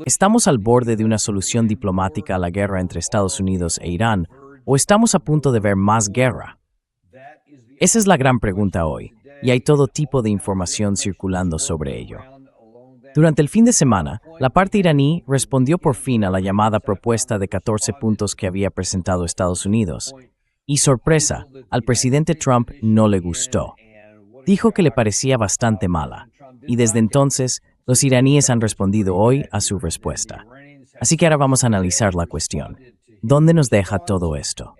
¿Estamos al borde de una solución diplomática a la guerra entre Estados Unidos e Irán o estamos a punto de ver más guerra? Esa es la gran pregunta hoy, y hay todo tipo de información circulando sobre ello. Durante el fin de semana, la parte iraní respondió por fin a la llamada propuesta de 14 puntos que había presentado Estados Unidos. Y sorpresa, al presidente Trump no le gustó. Dijo que le parecía bastante mala, y desde entonces, los iraníes han respondido hoy a su respuesta. Así que ahora vamos a analizar la cuestión. ¿Dónde nos deja todo esto?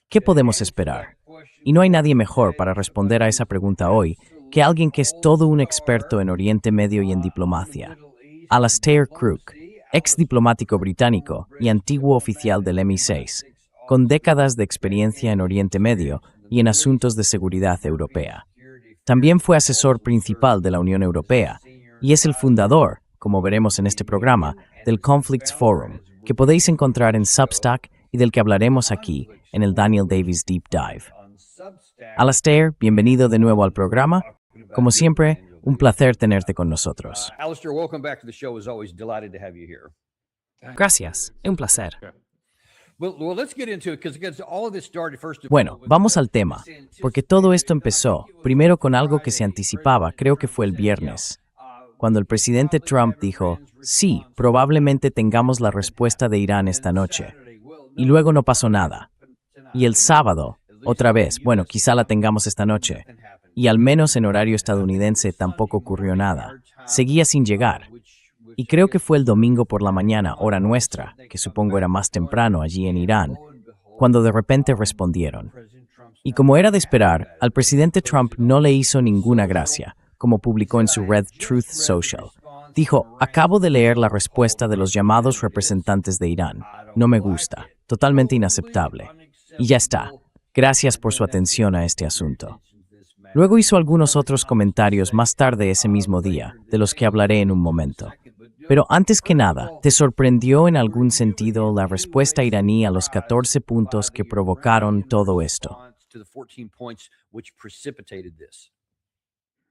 ¿Qué podemos esperar? Y no hay nadie mejor para responder a esa pregunta hoy que alguien que es todo un experto en Oriente Medio y en diplomacia. Alastair Crooke, ex diplomático británico y antiguo oficial del MI6, con décadas de experiencia en Oriente Medio y en asuntos de seguridad europea. También fue asesor principal de la Unión Europea y es el fundador, como veremos en este programa, del Conflicts Forum, que podéis encontrar en Substack y del que hablaremos aquí en el Daniel Davis Deep Dive. Alastair, bienvenido de nuevo al programa. Como siempre, un placer tenerte con nosotros. Alistair, welcome back to the show. As always, delighted to have you here. Gracias, es un placer. Well, let's get into it because all of this started first. Bueno, vamos al tema, porque todo esto empezó, primero con algo que se anticipaba, creo que fue el viernes, cuando el presidente Trump dijo, sí, probablemente tengamos la respuesta de Irán esta noche, y luego no pasó nada. Y el sábado, otra vez, bueno, quizá la tengamos esta noche, y al menos en horario estadounidense tampoco ocurrió nada, seguía sin llegar. Y creo que fue el domingo por la mañana, hora nuestra, que supongo era más temprano allí en Irán, cuando de repente respondieron. Y como era de esperar, al presidente Trump no le hizo ninguna gracia, como publicó en su red Truth Social. Dijo, acabo de leer la respuesta de los llamados representantes de Irán. No me gusta, totalmente inaceptable. Y ya está. Gracias por su atención a este asunto. Luego hizo algunos otros comentarios más tarde ese mismo día, de los que hablaré en un momento. Pero antes que nada, ¿te sorprendió en algún sentido la respuesta iraní a los 14 puntos que provocaron todo esto?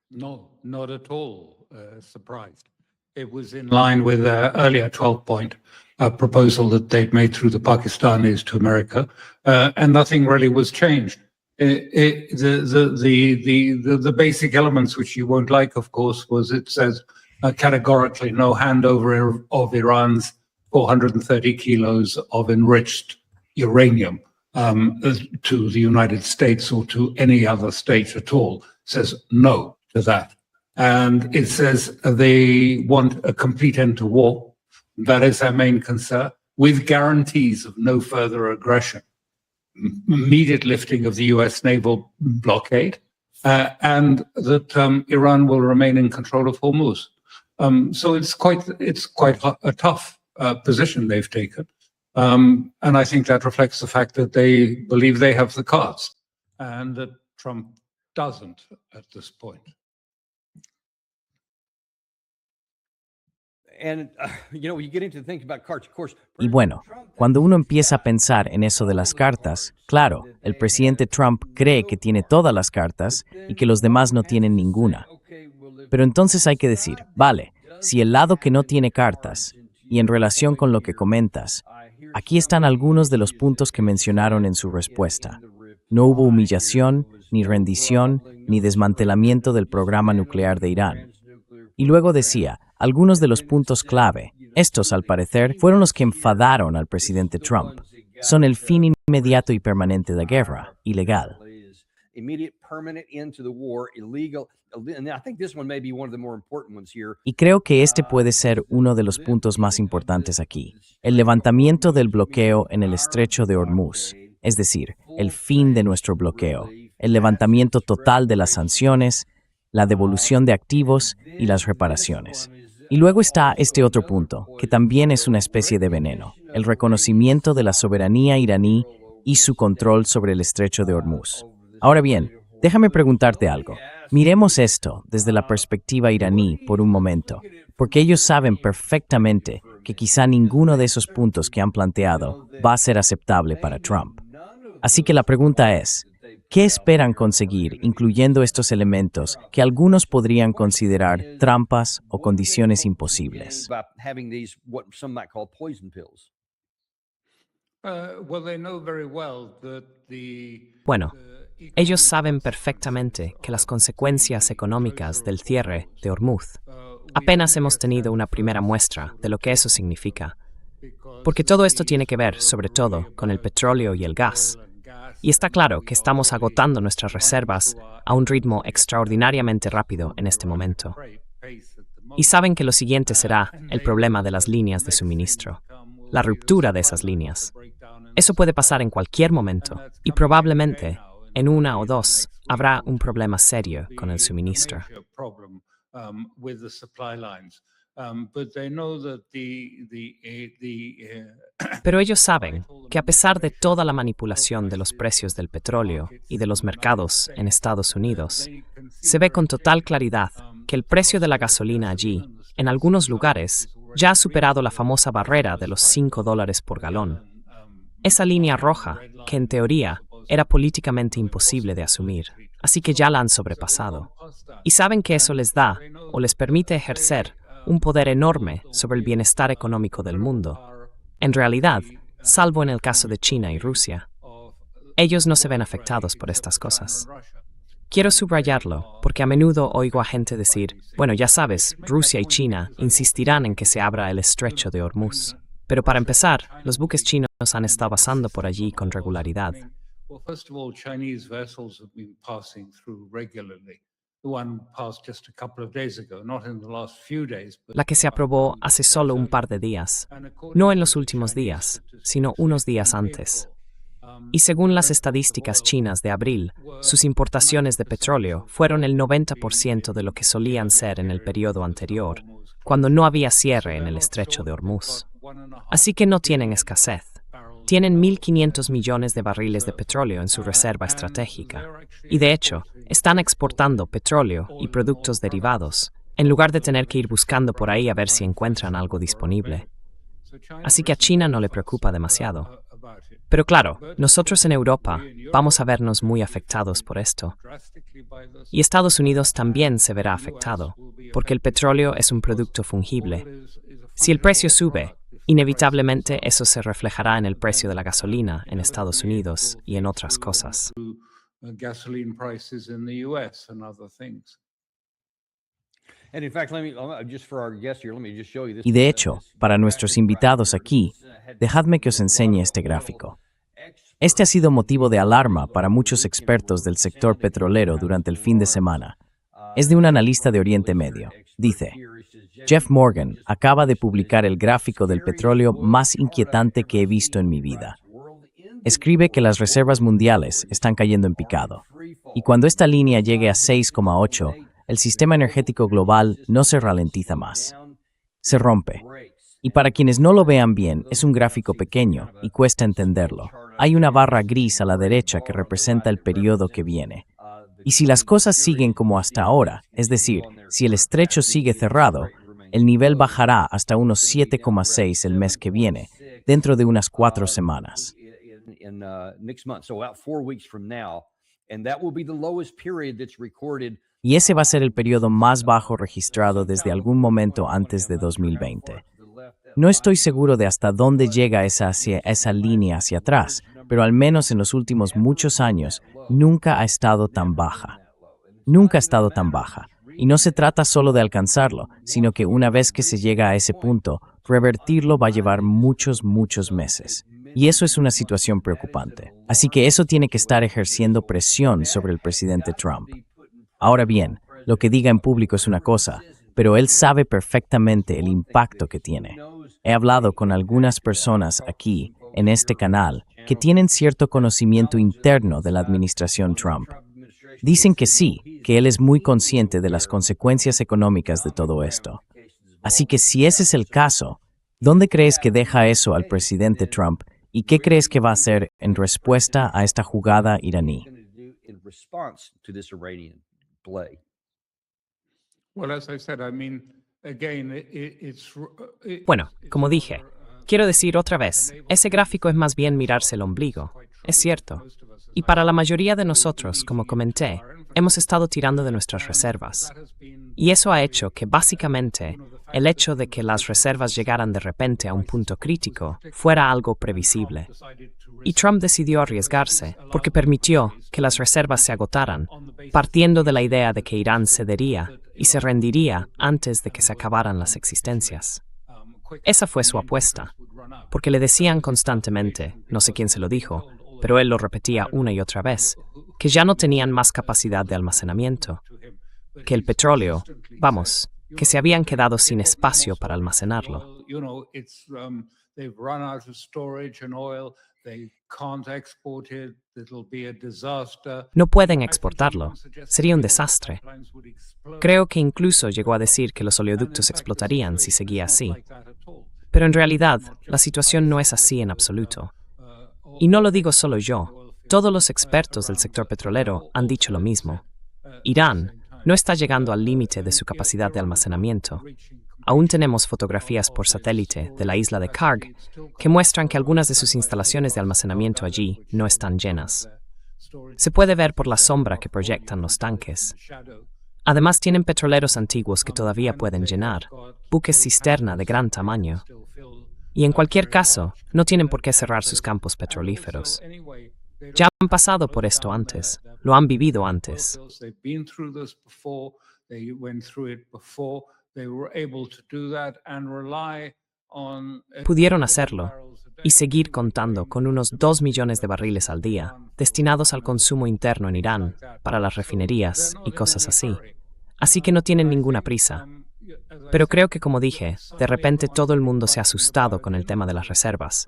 No, not at all surprised. It was in line with the earlier 12-point proposal that they'd made through the Pakistanis to America, and nothing really was changed. The basic elements, which you won't like, of course, was it says categorically no handover of Iran's 430 kilos of enriched uranium to the United States or to any other state at all. It says no to that. And it says they want a complete end to war. That is their main concern, with guarantees of no further aggression, immediate lifting of the US naval blockade, and that Iran will remain in control of Hormuz. So it's quite a tough position they've taken. And I think that reflects the fact that they believe they have the cards and that Trump doesn't at this point. Y bueno, cuando uno empieza a pensar en eso de las cartas, claro, el presidente Trump cree que tiene todas las cartas y que los demás no tienen ninguna. Pero entonces hay que decir, vale, si el lado que no tiene cartas, y en relación con lo que comentas, aquí están algunos de los puntos que mencionaron en su respuesta. No hubo humillación, ni rendición, ni desmantelamiento del programa nuclear de Irán. Y luego decía, algunos de los puntos clave, estos al parecer, fueron los que enfadaron al presidente Trump. Son el fin inmediato y permanente de la guerra, ilegal. Y creo que este puede ser uno de los puntos más importantes aquí. El levantamiento del bloqueo en el estrecho de Hormuz, es decir, el fin de nuestro bloqueo, el levantamiento total de las sanciones, la devolución de activos y las reparaciones. Y luego está este otro punto, que también es una especie de veneno, el reconocimiento de la soberanía iraní y su control sobre el estrecho de Hormuz. Ahora bien, déjame preguntarte algo. Miremos esto desde la perspectiva iraní por un momento, porque ellos saben perfectamente que quizá ninguno de esos puntos que han planteado va a ser aceptable para Trump. Así que la pregunta es, ¿Qué esperan conseguir, incluyendo estos elementos que algunos podrían considerar trampas o condiciones imposibles? By having these, what some might call poison pills. Well, they know very well that Bueno, ellos saben perfectamente que las consecuencias económicas del cierre de Hormuz. Apenas hemos tenido una primera muestra de lo que eso significa, porque todo esto tiene que ver, sobre todo, con el petróleo y el gas. Y está claro que estamos agotando nuestras reservas a un ritmo extraordinariamente rápido en este momento. Y saben que lo siguiente será el problema de las líneas de suministro, la ruptura de esas líneas. Eso puede pasar en cualquier momento, y probablemente, en una o dos, habrá un problema serio con el suministro. Pero ellos saben que a pesar de toda la manipulación de los precios del petróleo y de los mercados en Estados Unidos, se ve con total claridad que el precio de la gasolina allí, en algunos lugares, ya ha superado la famosa barrera de los $5 por galón. Esa línea roja, que en teoría era políticamente imposible de asumir, así que ya la han sobrepasado. Y saben que eso les da, o les permite ejercer, un poder enorme sobre el bienestar económico del mundo. En realidad, salvo en el caso de China y Rusia, ellos no se ven afectados por estas cosas. Quiero subrayarlo, porque a menudo oigo a gente decir, bueno, ya sabes, Rusia y China insistirán en que se abra el estrecho de Hormuz. Pero para empezar, los buques chinos han estado pasando por allí con regularidad. La que se aprobó hace solo un par de días, no en los últimos días, sino unos días antes. Y según las estadísticas chinas de abril, sus importaciones de petróleo fueron el 90% de lo que solían ser en el periodo anterior, cuando no había cierre en el estrecho de Hormuz. Así que no tienen escasez. Tienen 1.500 millones de barriles de petróleo en su reserva estratégica. Y de hecho, están exportando petróleo y productos derivados, en lugar de tener que ir buscando por ahí a ver si encuentran algo disponible. Así que a China no le preocupa demasiado. Pero claro, nosotros en Europa vamos a vernos muy afectados por esto. Y Estados Unidos también se verá afectado, porque el petróleo es un producto fungible. Si el precio sube, inevitablemente eso se reflejará en el precio de la gasolina en Estados Unidos y en otras cosas. Y de hecho, para nuestros invitados aquí, dejadme que os enseñe este gráfico. Este ha sido motivo de alarma para muchos expertos del sector petrolero durante el fin de semana. Es de un analista de Oriente Medio. Dice, Jeff Morgan acaba de publicar el gráfico del petróleo más inquietante que he visto en mi vida. Escribe que las reservas mundiales están cayendo en picado. Y cuando esta línea llegue a 6,8, el sistema energético global no se ralentiza más. Se rompe. Y para quienes no lo vean bien, es un gráfico pequeño y cuesta entenderlo. Hay una barra gris a la derecha que representa el periodo que viene. Y si las cosas siguen como hasta ahora, es decir, si el estrecho sigue cerrado, el nivel bajará hasta unos 7,6 el mes que viene, dentro de unas 4 semanas. Y ese va a ser el periodo más bajo registrado desde algún momento antes de 2020. No estoy seguro de hasta dónde llega esa línea hacia atrás, pero al menos en los últimos muchos años nunca ha estado tan baja. Nunca ha estado tan baja. Y no se trata solo de alcanzarlo, sino que una vez que se llega a ese punto, revertirlo va a llevar muchos meses. Y eso es una situación preocupante. Así que eso tiene que estar ejerciendo presión sobre el presidente Trump. Ahora bien, lo que diga en público es una cosa, pero él sabe perfectamente el impacto que tiene. He hablado con algunas personas aquí, en este canal, que tienen cierto conocimiento interno de la administración Trump. Dicen que sí, que él es muy consciente de las consecuencias económicas de todo esto. Así que si ese es el caso, ¿dónde crees que deja eso al presidente Trump y qué crees que va a hacer en respuesta a esta jugada iraní? Bueno, como dije, quiero decir otra vez, ese gráfico es más bien mirarse el ombligo. es cierto. Y para la mayoría de nosotros, como comenté, hemos estado tirando de nuestras reservas. Y eso ha hecho que, básicamente, el hecho de que las reservas llegaran de repente a un punto crítico fuera algo previsible. Y Trump decidió arriesgarse porque permitió que las reservas se agotaran, partiendo de la idea de que Irán cedería y se rendiría antes de que se acabaran las existencias. Esa fue su apuesta, porque le decían constantemente, no sé quién se lo dijo, pero él lo repetía una y otra vez, que ya no tenían más capacidad de almacenamiento, que el petróleo, vamos, que se habían quedado sin espacio para almacenarlo. No pueden exportarlo. Sería un desastre. Creo que incluso llegó a decir que los oleoductos explotarían si seguía así. Pero en realidad, la situación no es así en absoluto. Y no lo digo solo yo. Todos los expertos del sector petrolero han dicho lo mismo. Irán no está llegando al límite de su capacidad de almacenamiento. Aún tenemos fotografías por satélite de la isla de Karg que muestran que algunas de sus instalaciones de almacenamiento allí no están llenas. Se puede ver por la sombra que proyectan los tanques. Además, tienen petroleros antiguos que todavía pueden llenar, buques cisterna de gran tamaño. Y en cualquier caso, no tienen por qué cerrar sus campos petrolíferos. Ya han pasado por esto antes, lo han vivido antes. Pudieron hacerlo y seguir contando con unos 2 millones de barriles al día, destinados al consumo interno en Irán, para las refinerías y cosas así. Así que no tienen ninguna prisa. Pero creo que, como dije, de repente todo el mundo se ha asustado con el tema de las reservas.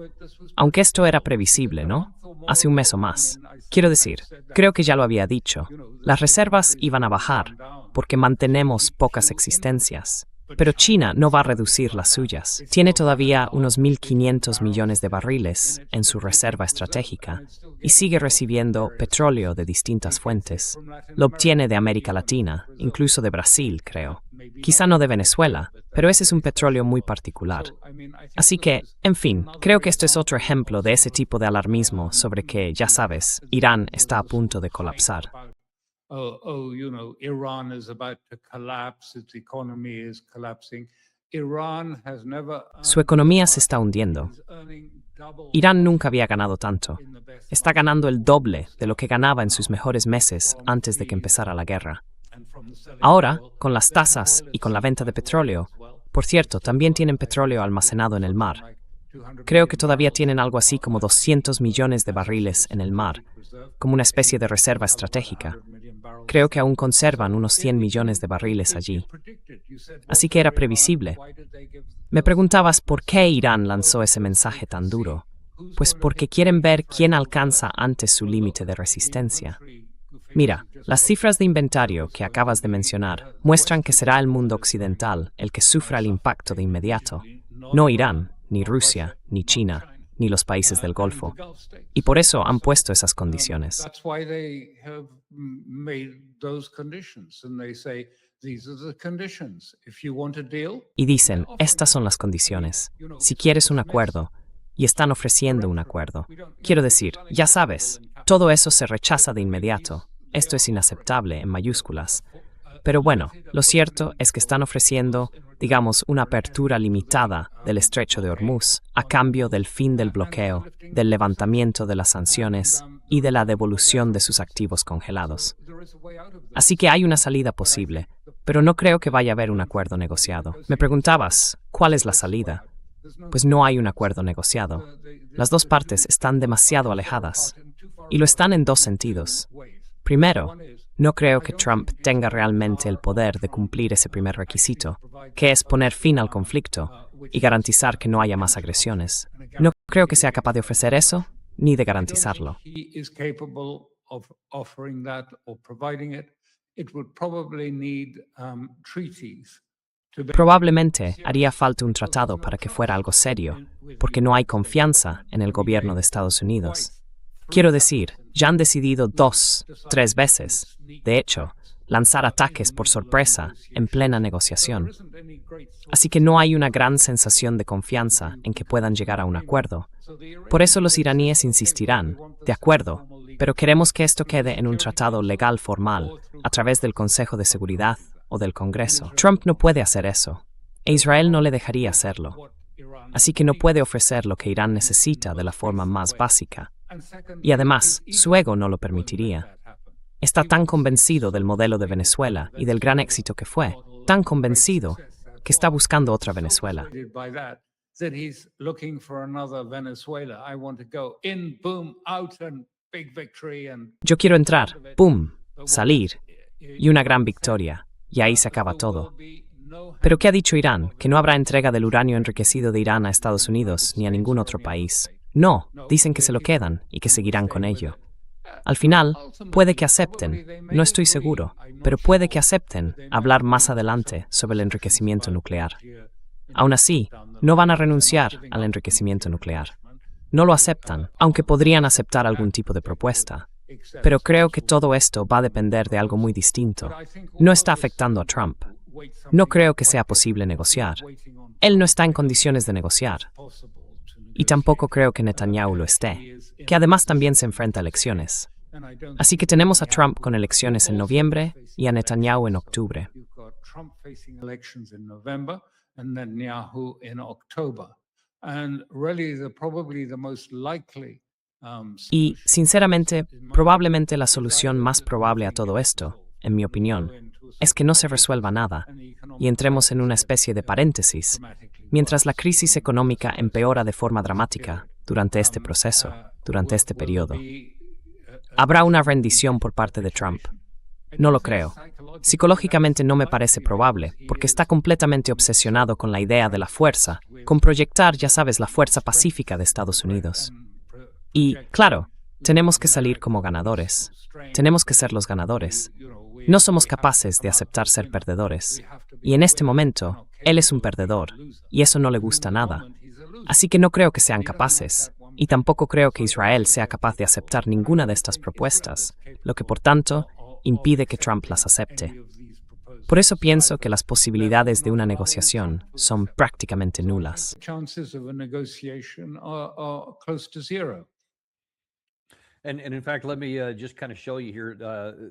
Aunque esto era previsible, ¿no? Hace un mes o más. Quiero decir, creo que ya lo había dicho. Las reservas iban a bajar, porque mantenemos pocas existencias. Pero China no va a reducir las suyas. Tiene todavía unos 1.500 millones de barriles en su reserva estratégica y sigue recibiendo petróleo de distintas fuentes. Lo obtiene de América Latina, incluso de Brasil, creo. Quizá no de Venezuela, pero ese es un petróleo muy particular. Así que, en fin, creo que esto es otro ejemplo de ese tipo de alarmismo sobre que, ya sabes, Irán está a punto de colapsar. Iran is about to collapse, its economy is collapsing. Iran has never Su economía se está hundiendo. Irán nunca había ganado tanto. Está ganando el doble de lo que ganaba en sus mejores meses antes de que empezara la guerra. Ahora, con las tasas y con la venta de petróleo, por cierto, también tienen petróleo almacenado en el mar. Creo que todavía tienen algo así como 200 millones de barriles en el mar, como una especie de reserva estratégica. Creo que aún conservan unos 100 millones de barriles allí. Así que era previsible. Me preguntabas por qué Irán lanzó ese mensaje tan duro. Pues porque quieren ver quién alcanza antes su límite de resistencia. Mira, las cifras de inventario que acabas de mencionar muestran que será el mundo occidental el que sufra el impacto de inmediato, no Irán, ni Rusia, ni China, ni los países del Golfo. Y por eso han puesto esas condiciones. Y dicen, estas son las condiciones. Si quieres un acuerdo, y están ofreciendo un acuerdo. Quiero decir, ya sabes, todo eso se rechaza de inmediato. Esto es inaceptable en mayúsculas. Pero bueno, lo cierto es que están ofreciendo, digamos, una apertura limitada del estrecho de Hormuz a cambio del fin del bloqueo, del levantamiento de las sanciones y de la devolución de sus activos congelados. Así que hay una salida posible, pero no creo que vaya a haber un acuerdo negociado. Me preguntabas, ¿cuál es la salida? Pues no hay un acuerdo negociado. Las dos partes están demasiado alejadas, y lo están en dos sentidos. Primero, no creo que Trump tenga realmente el poder de cumplir ese primer requisito, que es poner fin al conflicto y garantizar que no haya más agresiones. No creo que sea capaz de ofrecer eso, ni de garantizarlo. Probablemente haría falta un tratado para que fuera algo serio, porque no hay confianza en el gobierno de Estados Unidos. Quiero decir, ya han decidido 2, 3 veces. De hecho, lanzar ataques por sorpresa en plena negociación. Así que no hay una gran sensación de confianza en que puedan llegar a un acuerdo. Por eso los iraníes insistirán, de acuerdo, pero queremos que esto quede en un tratado legal formal, a través del Consejo de Seguridad o del Congreso. Trump no puede hacer eso, e Israel no le dejaría hacerlo. Así que no puede ofrecer lo que Irán necesita de la forma más básica. Y además, su ego no lo permitiría. Está tan convencido del modelo de Venezuela y del gran éxito que fue, tan convencido, que está buscando otra Venezuela. That he's looking for another Venezuela. I want to go in, boom, out, and big victory. And Yo quiero entrar, ¡pum!, salir, y una gran victoria, y ahí se acaba todo. ¿Pero qué ha dicho Irán? Que no habrá entrega del uranio enriquecido de Irán a Estados Unidos ni a ningún otro país. No, dicen que se lo quedan y que seguirán con ello. Al final, puede que acepten, no estoy seguro, pero puede que acepten hablar más adelante sobre el enriquecimiento nuclear. Aún así, no van a renunciar al enriquecimiento nuclear. No lo aceptan, aunque podrían aceptar algún tipo de propuesta. Pero creo que todo esto va a depender de algo muy distinto. No está afectando a Trump. No creo que sea posible negociar. Él no está en condiciones de negociar. Y tampoco creo que Netanyahu lo esté, que además también se enfrenta a elecciones. Así que tenemos a Trump con elecciones en noviembre y a Netanyahu en octubre. and Netanyahu in October. And really, probably the most likely Y, sinceramente, probablemente la solución más probable a todo esto, en mi opinión, es que no se resuelva nada y entremos en una especie de paréntesis, mientras la crisis económica empeora de forma dramática durante este proceso, durante este periodo. ¿Habrá una rendición por parte de Trump? No lo creo. Psicológicamente no me parece probable, porque está completamente obsesionado con la idea de la fuerza, con proyectar, ya sabes, la fuerza pacífica de Estados Unidos. Y, claro, tenemos que salir como ganadores. Tenemos que ser los ganadores. No somos capaces de aceptar ser perdedores. Y en este momento, él es un perdedor, y eso no le gusta nada. Así que no creo que sean capaces, y tampoco creo que Israel sea capaz de aceptar ninguna de estas propuestas, lo que, por tanto, impide que Trump las acepte. Por eso pienso que las posibilidades de una negociación son prácticamente nulas. chances of a negotiation are close to zero. And in fact, let me just kind of show you here.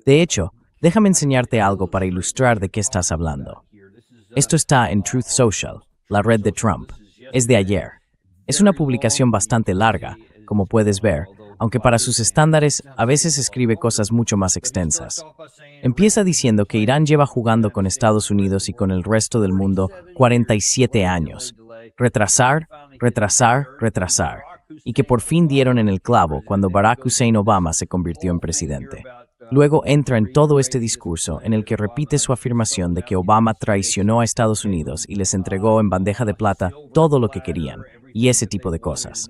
De hecho, déjame enseñarte algo para ilustrar de qué estás hablando. Esto está en Truth Social, la red de Trump. Es de ayer. Es una publicación bastante larga, como puedes ver, aunque para sus estándares a veces escribe cosas mucho más extensas. Empieza diciendo que Irán lleva jugando con Estados Unidos y con el resto del mundo 47 años. Retrasar, retrasar, retrasar. Y que por fin dieron en el clavo cuando Barack Hussein Obama se convirtió en presidente. Luego entra en todo este discurso en el que repite su afirmación de que Obama traicionó a Estados Unidos y les entregó en bandeja de plata todo lo que querían, y ese tipo de cosas.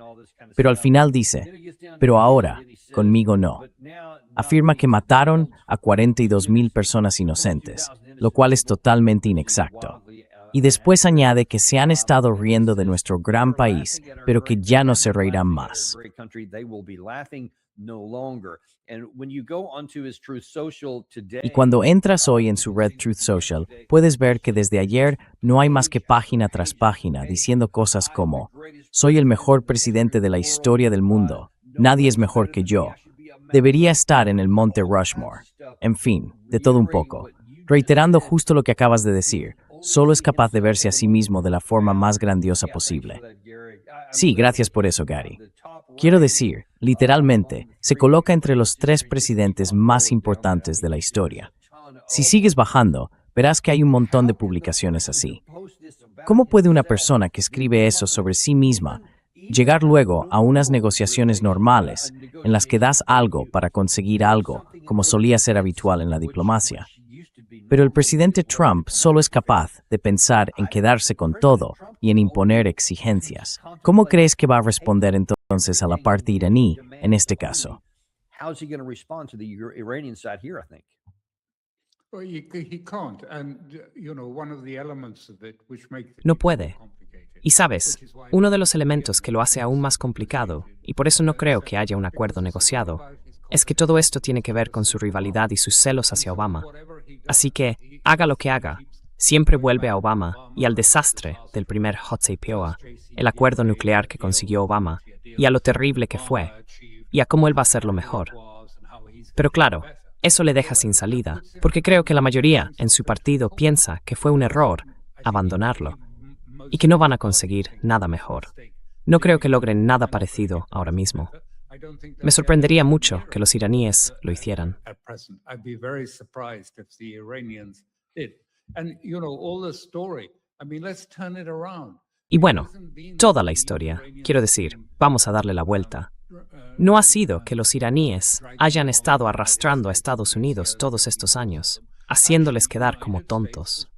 Pero al final dice, pero ahora, conmigo no. Afirma que mataron a 42,000 personas inocentes, lo cual es totalmente inexacto. Y después añade que se han estado riendo de nuestro gran país, pero que ya no se reirán más. Y cuando entras hoy en su red Truth Social, puedes ver que desde ayer no hay más que página tras página diciendo cosas como: soy el mejor presidente de la historia del mundo, nadie es mejor que yo, debería estar en el Monte Rushmore, en fin, de todo un poco, reiterando justo lo que acabas de decir. Solo es capaz de verse a sí mismo de la forma más grandiosa posible. Sí, gracias por eso, Gary. Quiero decir, literalmente, se coloca entre los 3 presidentes más importantes de la historia. Si sigues bajando, verás que hay un montón de publicaciones así. ¿Cómo puede una persona que escribe eso sobre sí misma llegar luego a unas negociaciones normales en las que das algo para conseguir algo, como solía ser habitual en la diplomacia? Pero el presidente Trump solo es capaz de pensar en quedarse con todo y en imponer exigencias. ¿Cómo crees que va a responder entonces a la parte iraní en este caso? Well, he can't. And, one of the elements of it which make No puede. Y sabes, uno de los elementos que lo hace aún más complicado, y por eso no creo que haya un acuerdo negociado, es que todo esto tiene que ver con su rivalidad y sus celos hacia Obama. Así que, haga lo que haga, siempre vuelve a Obama y al desastre del primer JCPOA, el acuerdo nuclear que consiguió Obama, y a lo terrible que fue, y a cómo él va a hacerlo mejor. Pero claro, eso le deja sin salida, porque creo que la mayoría en su partido piensa que fue un error abandonarlo, y que no van a conseguir nada mejor. No creo que logren nada parecido ahora mismo. Me sorprendería mucho que los iraníes lo hicieran. At present. I'd be very surprised if the Iranians did. And, all the story, let's turn it around. Y bueno, toda la historia, quiero decir, vamos a darle la vuelta. No ha sido que los iraníes hayan estado arrastrando a Estados Unidos todos estos años, haciéndoles quedar como tontos.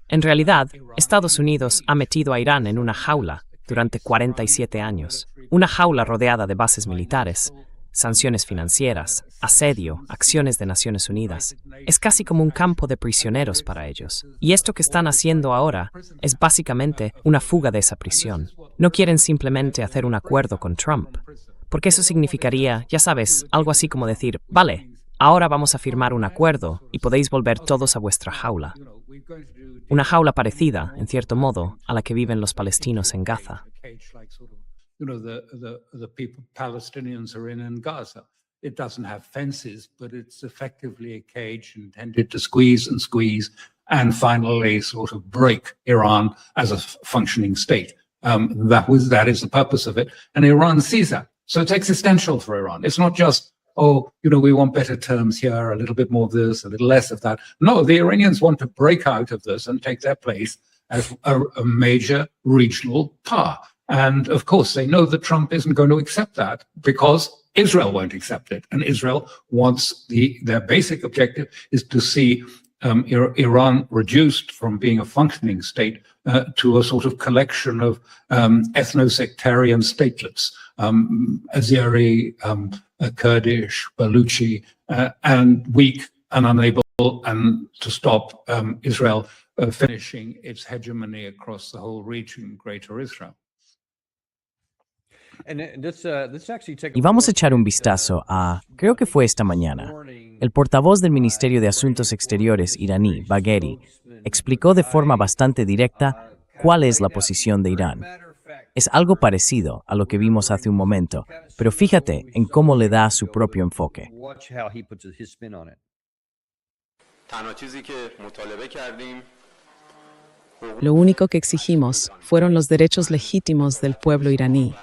En realidad, Estados Unidos ha metido a Irán en una jaula durante 47 años, una jaula rodeada de bases militares, sanciones financieras, asedio, acciones de Naciones Unidas. Es casi como un campo de prisioneros para ellos. Y esto que están haciendo ahora es básicamente una fuga de esa prisión. No quieren simplemente hacer un acuerdo con Trump, porque eso significaría, ya sabes, algo así como decir, vale, ahora vamos a firmar un acuerdo y podéis volver todos a vuestra jaula. Una jaula parecida, en cierto modo, a la que viven los palestinos en Gaza. The people Palestinians are in Gaza. It doesn't have fences, but it's effectively a cage intended to squeeze and finally sort of break Iran as a functioning state. That is the purpose of it, and Iran sees that. So it's existential for Iran. It's not just, we want better terms here, a little bit more of this, a little less of that. No, the Iranians want to break out of this and take their place as a major regional power. And of course, they know that Trump isn't going to accept that because Israel won't accept it. And Israel wants their basic objective is to see Iran reduced from being a functioning state to a sort of collection of ethno-sectarian statelets, Azeri, Kurdish, Baluchi, and weak and unable and to stop Israel finishing its hegemony across the whole region, Greater Israel. Y vamos a echar un vistazo a, creo que fue esta mañana, el portavoz del Ministerio de Asuntos Exteriores iraní, Bagheri, explicó de forma bastante directa cuál es la posición de Irán. Es algo parecido a lo que vimos hace un momento, pero fíjate en cómo le da su propio enfoque. Lo único que exigimos fueron los derechos legítimos del pueblo iraní.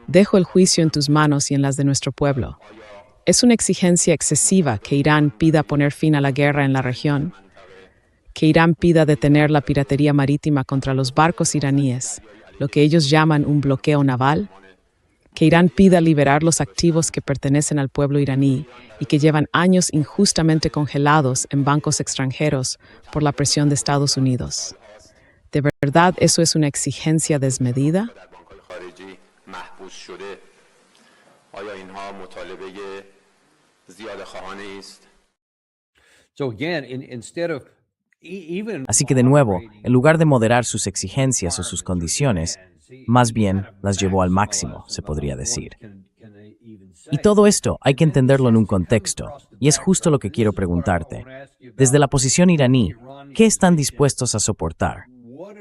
Dejo el juicio en tus manos y en las de nuestro pueblo. ¿Es una exigencia excesiva que Irán pida poner fin a la guerra en la región? ¿Que Irán pida detener la piratería marítima contra los barcos iraníes, lo que ellos llaman un bloqueo naval? ¿Que Irán pida liberar los activos que pertenecen al pueblo iraní y que llevan años injustamente congelados en bancos extranjeros por la presión de Estados Unidos? ¿De verdad eso es una exigencia desmedida? Así que de nuevo, en lugar de moderar sus exigencias o sus condiciones, más bien las llevó al máximo, se podría decir. Y todo esto hay que entenderlo en un contexto, y es justo lo que quiero preguntarte. Desde la posición iraní, ¿qué están dispuestos a soportar?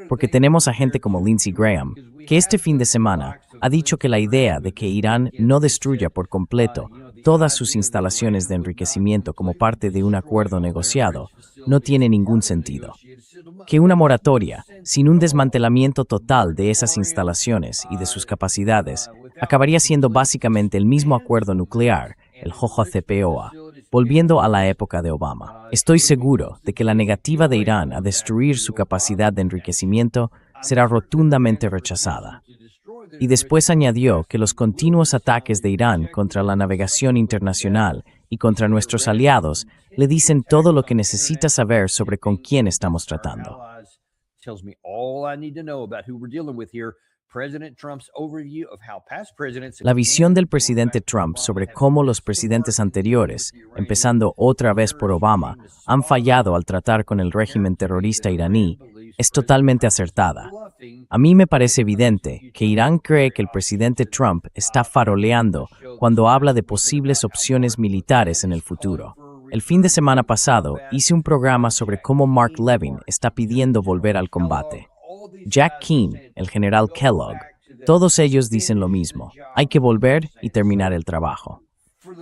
Porque tenemos a gente como Lindsey Graham, que este fin de semana ha dicho que la idea de que Irán no destruya por completo todas sus instalaciones de enriquecimiento como parte de un acuerdo negociado no tiene ningún sentido. Que una moratoria, sin un desmantelamiento total de esas instalaciones y de sus capacidades, acabaría siendo básicamente el mismo acuerdo nuclear, el JCPOA, volviendo a la época de Obama. Estoy seguro de que la negativa de Irán a destruir su capacidad de enriquecimiento será rotundamente rechazada. Y después añadió que los continuos ataques de Irán contra la navegación internacional y contra nuestros aliados le dicen todo lo que necesita saber sobre con quién estamos tratando. La visión del presidente Trump sobre cómo los presidentes anteriores, empezando otra vez por Obama, han fallado al tratar con el régimen terrorista iraní, es totalmente acertada. A mí me parece evidente que Irán cree que el presidente Trump está faroleando cuando habla de posibles opciones militares en el futuro. El fin de semana pasado hice un programa sobre cómo Mark Levin está pidiendo volver al combate. Jack Keane, el general Kellogg, todos ellos dicen lo mismo. Hay que volver y terminar el trabajo.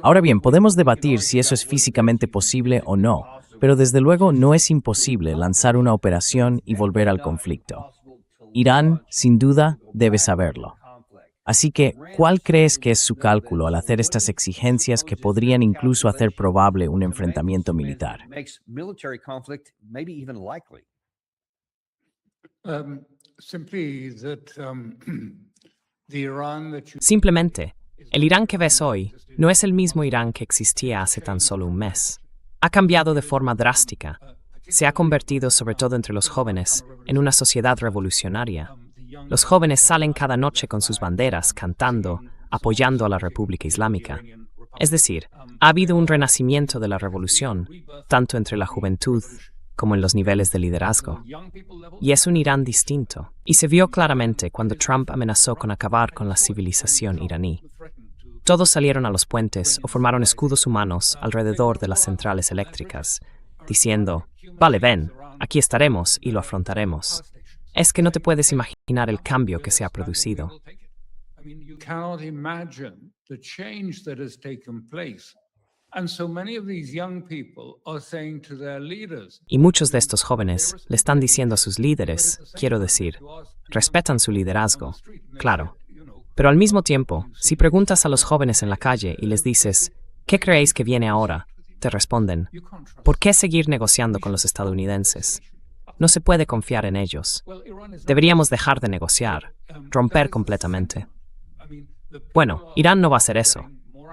Ahora bien, podemos debatir si eso es físicamente posible o no, pero desde luego no es imposible lanzar una operación y volver al conflicto. Irán, sin duda, debe saberlo. Así que, ¿cuál crees que es su cálculo al hacer estas exigencias que podrían incluso hacer probable un enfrentamiento militar? Simply that the Iran that you Simplemente, el Irán que ves hoy no es el mismo Irán que existía hace tan solo un mes. Ha cambiado de forma drástica. Se ha convertido, sobre todo entre los jóvenes, en una sociedad revolucionaria. Los jóvenes salen cada noche con sus banderas, cantando, apoyando a la República Islámica. Es decir, ha habido un renacimiento de la revolución, tanto entre la juventud como en los niveles de liderazgo. Y es un Irán distinto, y se vio claramente cuando Trump amenazó con acabar con la civilización iraní. Todos salieron a los puentes o formaron escudos humanos alrededor de las centrales eléctricas, diciendo, vale, ven, aquí estaremos y lo afrontaremos. Es que no te puedes imaginar el cambio que se ha producido. I mean, you cannot imagine the change that has taken place. And so many of these young people are saying to their leaders, Y muchos de estos jóvenes le están diciendo a sus líderes, quiero decir, respetan su liderazgo, claro. Pero al mismo tiempo, si preguntas a los jóvenes en la calle y les dices, ¿qué creéis que viene ahora?, te responden, ¿por qué seguir negociando con los estadounidenses? No se puede confiar en ellos. Deberíamos dejar de negociar, romper completamente. Bueno, Irán no va a hacer eso,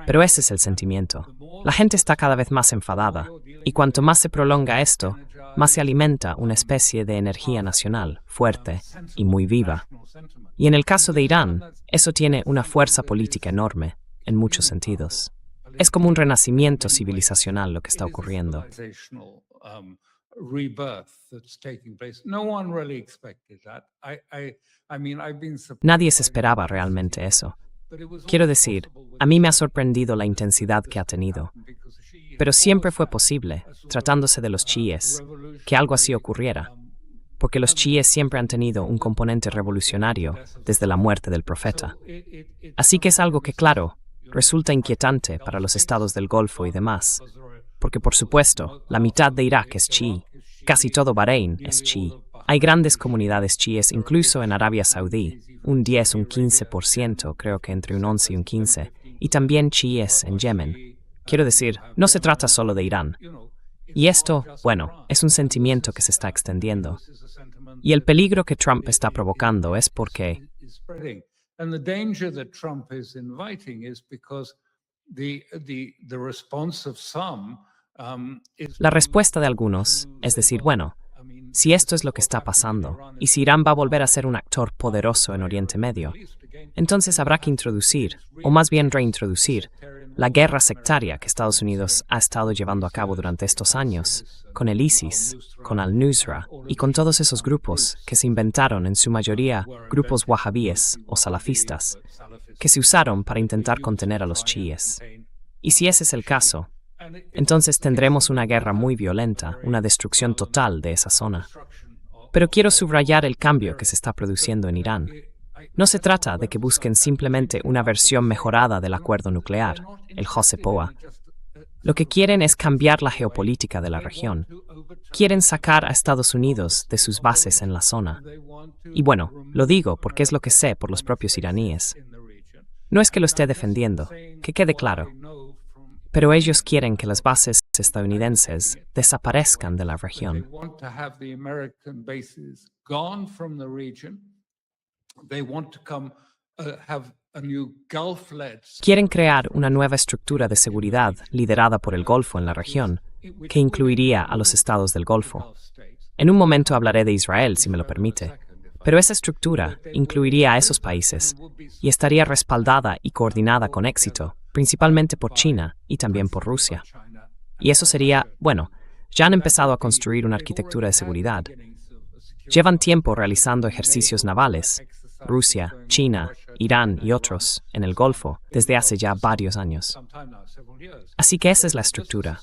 pero ese es el sentimiento. La gente está cada vez más enfadada, y cuanto más se prolonga esto, más se alimenta una especie de energía nacional, fuerte y muy viva. Y en el caso de Irán, eso tiene una fuerza política enorme, en muchos sentidos. Es como un renacimiento civilizacional lo que está ocurriendo. Nadie se esperaba realmente eso. Quiero decir, a mí me ha sorprendido la intensidad que ha tenido. Pero siempre fue posible, tratándose de los chiíes, que algo así ocurriera, porque los chiíes siempre han tenido un componente revolucionario desde la muerte del profeta. Así que es algo que, claro, resulta inquietante para los estados del Golfo y demás, porque por supuesto, la mitad de Irak es chií, casi todo Bahrein es chií. Hay grandes comunidades chiíes incluso en Arabia Saudí, un 10, un 15%, creo que entre un 11 y un 15%, y también chiíes en Yemen. Quiero decir, no se trata solo de Irán. Y esto, bueno, es un sentimiento que se está extendiendo. Y el peligro que Trump está provocando es porque And the danger that Trump is inviting is because the response of some is la respuesta de algunos es decir, bueno, si esto es lo que está pasando, y si Irán va a volver a ser un actor poderoso en Oriente Medio, entonces habrá que introducir, o más bien reintroducir, la guerra sectaria que Estados Unidos ha estado llevando a cabo durante estos años, con el ISIS, con al-Nusra y con todos esos grupos que se inventaron, en su mayoría grupos wahabíes o salafistas, que se usaron para intentar contener a los chiíes. Y si ese es el caso, entonces tendremos una guerra muy violenta, una destrucción total de esa zona. Pero quiero subrayar el cambio que se está produciendo en Irán. No se trata de que busquen simplemente una versión mejorada del acuerdo nuclear, el JCPOA. Lo que quieren es cambiar la geopolítica de la región. Quieren sacar a Estados Unidos de sus bases en la zona. Y bueno, lo digo porque es lo que sé por los propios iraníes. No es que lo esté defendiendo, que quede claro. Pero ellos quieren que las bases estadounidenses desaparezcan de la región. Quieren crear una nueva estructura de seguridad liderada por el Golfo en la región, que incluiría a los estados del Golfo. En un momento hablaré de Israel, si me lo permite, pero esa estructura incluiría a esos países y estaría respaldada y coordinada con éxito, principalmente por China y también por Rusia. Y eso sería, bueno, ya han empezado a construir una arquitectura de seguridad. Llevan tiempo realizando ejercicios navales, Rusia, China Irán y otros en el Golfo desde hace ya varios años. Así que esa es la estructura.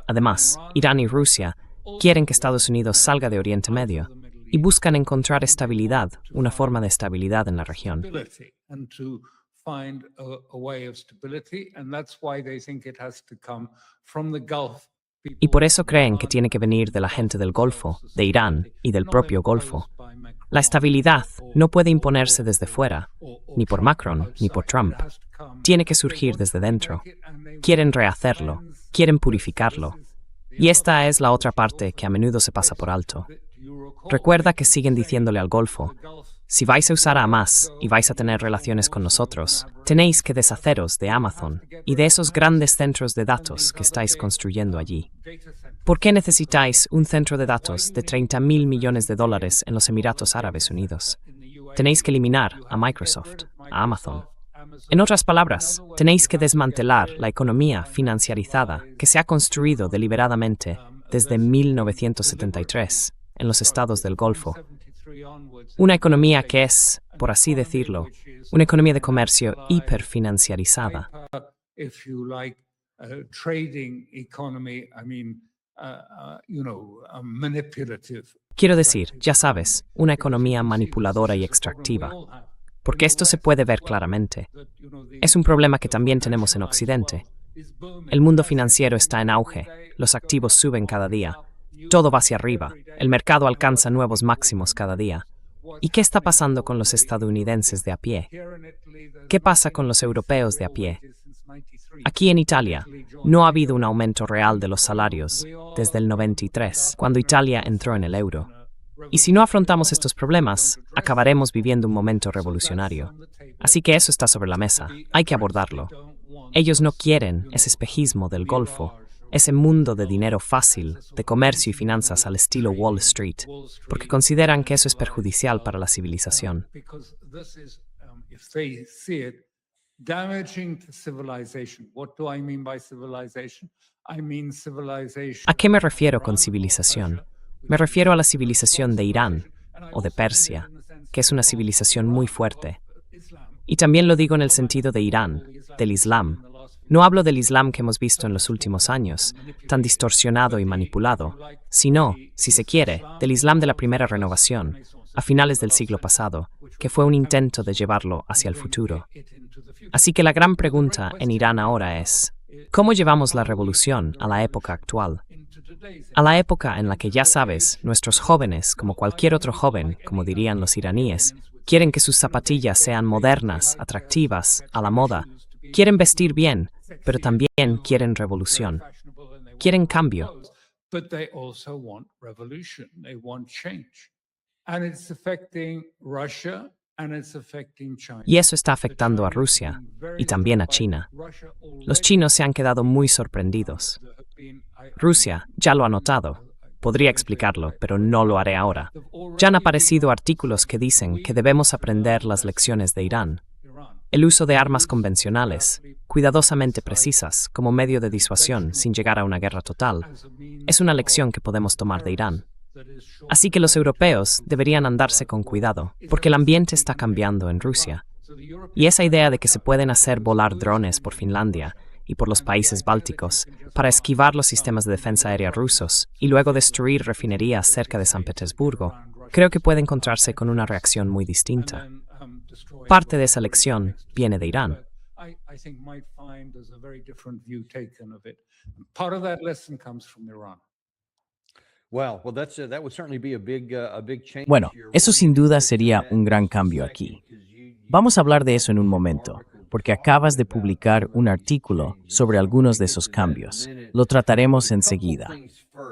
Además, Irán y Rusia quieren que Estados Unidos salga de Oriente Medio y buscan encontrar estabilidad, una forma de estabilidad en la región. Y por eso creen que tiene que venir de la gente del Golfo, de Irán y del propio Golfo. La estabilidad no puede imponerse desde fuera, ni por Macron, ni por Trump. Tiene que surgir desde dentro. Quieren rehacerlo, quieren purificarlo. Y esta es la otra parte que a menudo se pasa por alto. Recuerda que siguen diciéndole al Golfo: si vais a usar a Hamas y vais a tener relaciones con nosotros, tenéis que deshaceros de Amazon y de esos grandes centros de datos que estáis construyendo allí. ¿Por qué necesitáis un centro de datos de 30.000 millones de dólares en los Emiratos Árabes Unidos? Tenéis que eliminar a Microsoft, a Amazon. En otras palabras, tenéis que desmantelar la economía financiarizada que se ha construido deliberadamente desde 1973 en los estados del Golfo. Una economía que es, por así decirlo, una economía de comercio hiperfinanciarizada. Quiero decir, ya sabes, una economía manipuladora y extractiva. Porque esto se puede ver claramente. Es un problema que también tenemos en Occidente. El mundo financiero está en auge, los activos suben cada día, todo va hacia arriba, el mercado alcanza nuevos máximos cada día. ¿Y qué está pasando con los estadounidenses de a pie? ¿Qué pasa con los europeos de a pie? Aquí en Italia, no ha habido un aumento real de los salarios desde el 93, cuando Italia entró en el euro. Y si no afrontamos estos problemas, acabaremos viviendo un momento revolucionario. Así que eso está sobre la mesa, hay que abordarlo. Ellos no quieren ese espejismo del Golfo, ese mundo de dinero fácil, de comercio y finanzas al estilo Wall Street, porque consideran que eso es perjudicial para la civilización. ¿A qué me refiero con civilización? Me refiero a la civilización de Irán o de Persia, que es una civilización muy fuerte. Y también lo digo en el sentido de Irán, del Islam. No hablo del Islam que hemos visto en los últimos años, tan distorsionado y manipulado, sino, si se quiere, del Islam de la primera renovación, a finales del siglo pasado, que fue un intento de llevarlo hacia el futuro. Así que la gran pregunta en Irán ahora es: ¿cómo llevamos la revolución a la época actual? A la época en la que, ya sabes, nuestros jóvenes, como cualquier otro joven, como dirían los iraníes, quieren que sus zapatillas sean modernas, atractivas, a la moda. Quieren vestir bien, pero también quieren revolución. Quieren cambio. Y eso está afectando a Rusia y también a China. Los chinos se han quedado muy sorprendidos. Rusia ya lo ha notado. Podría explicarlo, pero no lo haré ahora. Ya han aparecido artículos que dicen que debemos aprender las lecciones de Irán. El uso de armas convencionales, cuidadosamente precisas, como medio de disuasión sin llegar a una guerra total, es una lección que podemos tomar de Irán. Así que los europeos deberían andarse con cuidado, porque el ambiente está cambiando en Rusia. Y esa idea de que se pueden hacer volar drones por Finlandia y por los países bálticos para esquivar los sistemas de defensa aérea rusos y luego destruir refinerías cerca de San Petersburgo, creo que puede encontrarse con una reacción muy distinta. Parte de esa lección viene de Irán. Bueno, eso sin duda sería un gran cambio aquí. Vamos a hablar de eso en un momento, porque acabas de publicar un artículo sobre algunos de esos cambios. Lo trataremos enseguida.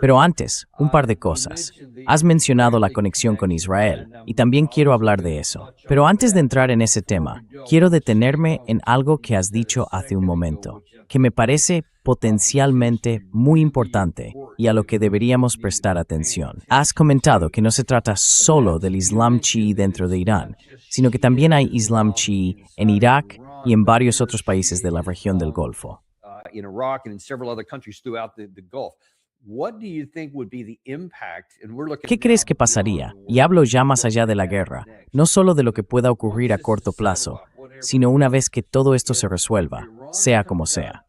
Pero antes, un par de cosas. Has mencionado la conexión con Israel, y también quiero hablar de eso. Pero antes de entrar en ese tema, quiero detenerme en algo que has dicho hace un momento, que me parece potencialmente muy importante y a lo que deberíamos prestar atención. Has comentado que no se trata solo del Islam chií dentro de Irán, sino que también hay Islam chií en Irak y en varios otros países de la región del Golfo. ¿Qué crees que pasaría? Y hablo ya más allá de la guerra, no solo de lo que pueda ocurrir a corto plazo, sino una vez que todo esto se resuelva, sea como sea.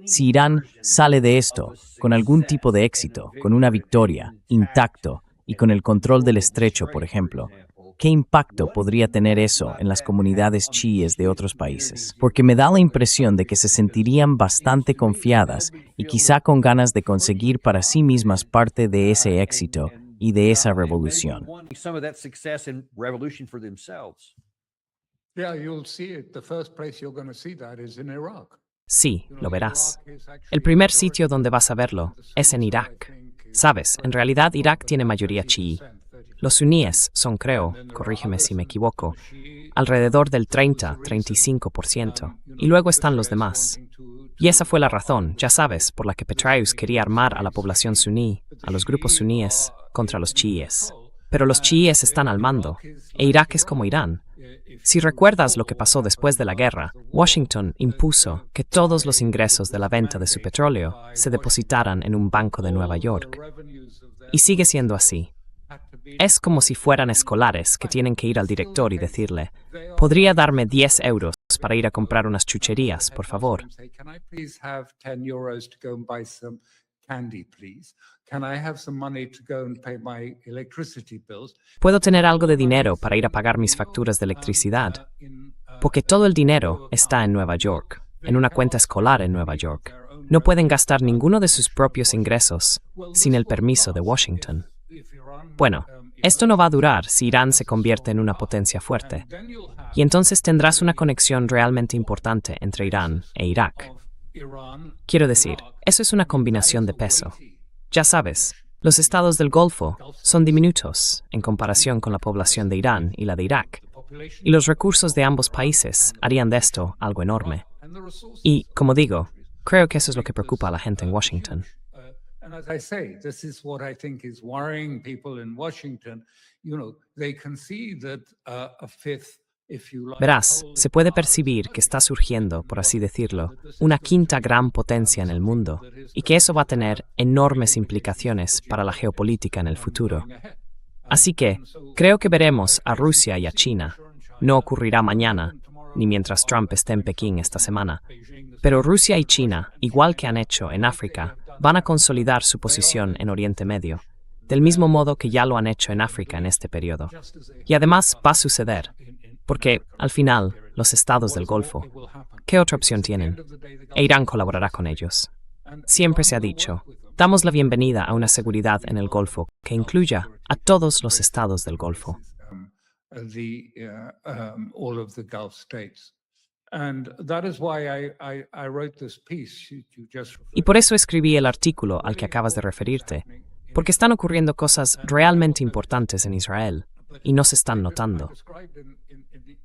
Si Irán sale de esto con algún tipo de éxito, con una victoria, intacto y con el control del estrecho, por ejemplo, ¿qué impacto podría tener eso en las comunidades chiíes de otros países? Porque me da la impresión de que se sentirían bastante confiadas y quizá con ganas de conseguir para sí mismas parte de ese éxito y de esa revolución. Some of that success and revolution for themselves. Yeah, you'll see it. The first place you're going to see that is in Iraq. Sí, lo verás. El primer sitio donde vas a verlo es en Irak. Sabes, en realidad Irak tiene mayoría chií. Los suníes son, creo, corrígeme si me equivoco, alrededor del 30-35%, y luego están los demás. Y esa fue la razón, ya sabes, por la que Petraeus quería armar a la población suní, a los grupos suníes, contra los chiíes. Pero los chiíes están al mando, e Irak es como Irán. Si recuerdas lo que pasó después de la guerra, Washington impuso que todos los ingresos de la venta de su petróleo se depositaran en un banco de Nueva York. Y sigue siendo así. Es como si fueran escolares que tienen que ir al director y decirle, ¿podría darme 10 euros para ir a comprar unas chucherías, por favor? Can I please have 10 euros to go and buy some candy, please? Can I have some money to go and pay my electricity bills? ¿Puedo tener algo de dinero para ir a pagar mis facturas de electricidad? Porque todo el dinero está en Nueva York, en una cuenta escolar en Nueva York. No pueden gastar ninguno de sus propios ingresos sin el permiso de Washington. Bueno, esto no va a durar si Irán se convierte en una potencia fuerte. Y entonces tendrás una conexión realmente importante entre Irán e Irak. Quiero decir, eso es una combinación de peso. Ya sabes, los estados del Golfo son diminutos en comparación con la población de Irán y la de Irak, y los recursos de ambos países harían de esto algo enorme. Y, como digo, creo que eso es lo que preocupa a la gente en Washington. And as I say, this is what I think is worrying people in Washington. You know, they can see that a fifth, if you like. Verás, se puede percibir que está surgiendo, por así decirlo, una quinta gran potencia en el mundo, y que eso va a tener enormes implicaciones para la geopolítica en el futuro. Así que, creo que veremos a Rusia y a China. No ocurrirá mañana, ni mientras Trump esté en Pekín esta semana. Pero Rusia y China, igual que han hecho en África, van a consolidar su posición en Oriente Medio, del mismo modo que ya lo han hecho en África en este periodo. Y además va a suceder, porque, al final, los estados del Golfo, ¿qué otra opción tienen? E Irán colaborará con ellos. Siempre se ha dicho, damos la bienvenida a una seguridad en el Golfo que incluya a todos los estados del Golfo. All of the Gulf states. And that is why I wrote this piece you just Y por eso escribí el artículo al que acabas de referirte, porque están ocurriendo cosas realmente importantes en Israel, y no se están notando.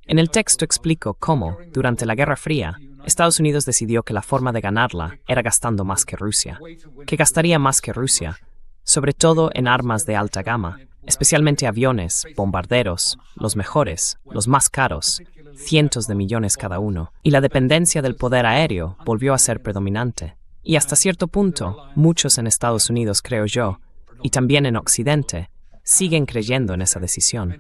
En el texto explico cómo, durante la Guerra Fría, Estados Unidos decidió que la forma de ganarla era gastando más que Rusia, que gastaría más que Rusia, sobre todo en armas de alta gama, especialmente aviones, bombarderos, los mejores, los más caros, cientos de millones cada uno, y la dependencia del poder aéreo volvió a ser predominante. Y hasta cierto punto, muchos en Estados Unidos, creo yo, y también en Occidente, siguen creyendo en esa decisión.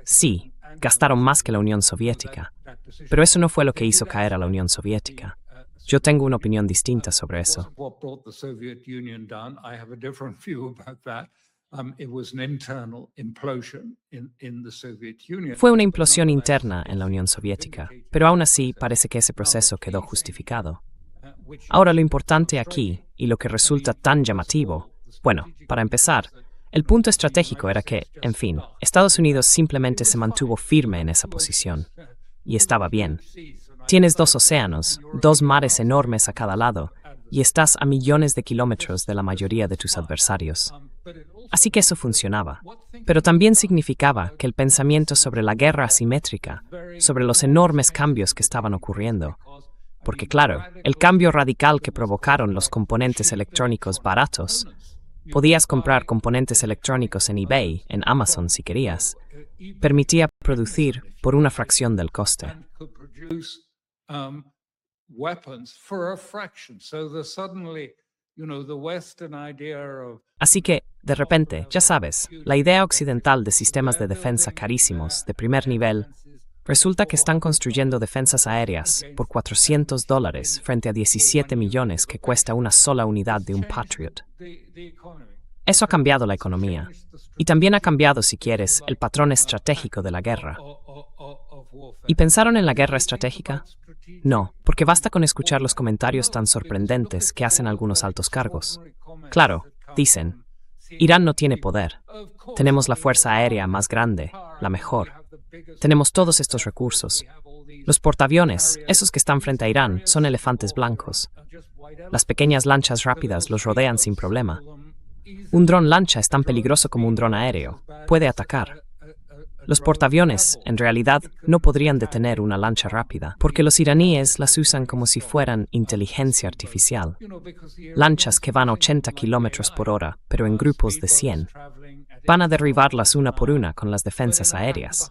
Sí, gastaron más que la Unión Soviética, pero eso no fue lo que hizo caer a la Unión Soviética. Yo tengo una opinión distinta sobre eso. Fue una implosión interna en la Unión Soviética, pero aún así parece que ese proceso quedó justificado. Ahora lo importante aquí, y lo que resulta tan llamativo, bueno, para empezar, el punto estratégico era que, en fin, Estados Unidos simplemente se mantuvo firme en esa posición. Y estaba bien. Tienes dos océanos, dos mares enormes a cada lado, y estás a millones de kilómetros de la mayoría de tus adversarios. Así que eso funcionaba. Pero también significaba que el pensamiento sobre la guerra asimétrica, sobre los enormes cambios que estaban ocurriendo, porque claro, el cambio radical que provocaron los componentes electrónicos baratos, podías comprar componentes electrónicos en eBay, en Amazon si querías, permitía producir por una fracción del coste. Así que, de repente, ya sabes, la idea occidental de sistemas de defensa carísimos, de primer nivel, Resulta que están construyendo defensas aéreas por $400 frente a 17 millones que cuesta una sola unidad de un Patriot. Eso ha cambiado la economía. Y también ha cambiado, si quieres, el patrón estratégico de la guerra. ¿Y pensaron en la guerra estratégica? No, porque basta con escuchar los comentarios tan sorprendentes que hacen algunos altos cargos. Claro, dicen, Irán no tiene poder. Tenemos la fuerza aérea más grande, la mejor. Tenemos todos estos recursos. Los portaaviones, esos que están frente a Irán, son elefantes blancos. Las pequeñas lanchas rápidas los rodean sin problema. Un dron lancha es tan peligroso como un dron aéreo. Puede atacar. Los portaaviones, en realidad, no podrían detener una lancha rápida, porque los iraníes las usan como si fueran inteligencia artificial. Lanchas que van a 80 kilómetros por hora, pero en grupos de 100. Van a derribarlas una por una con las defensas aéreas.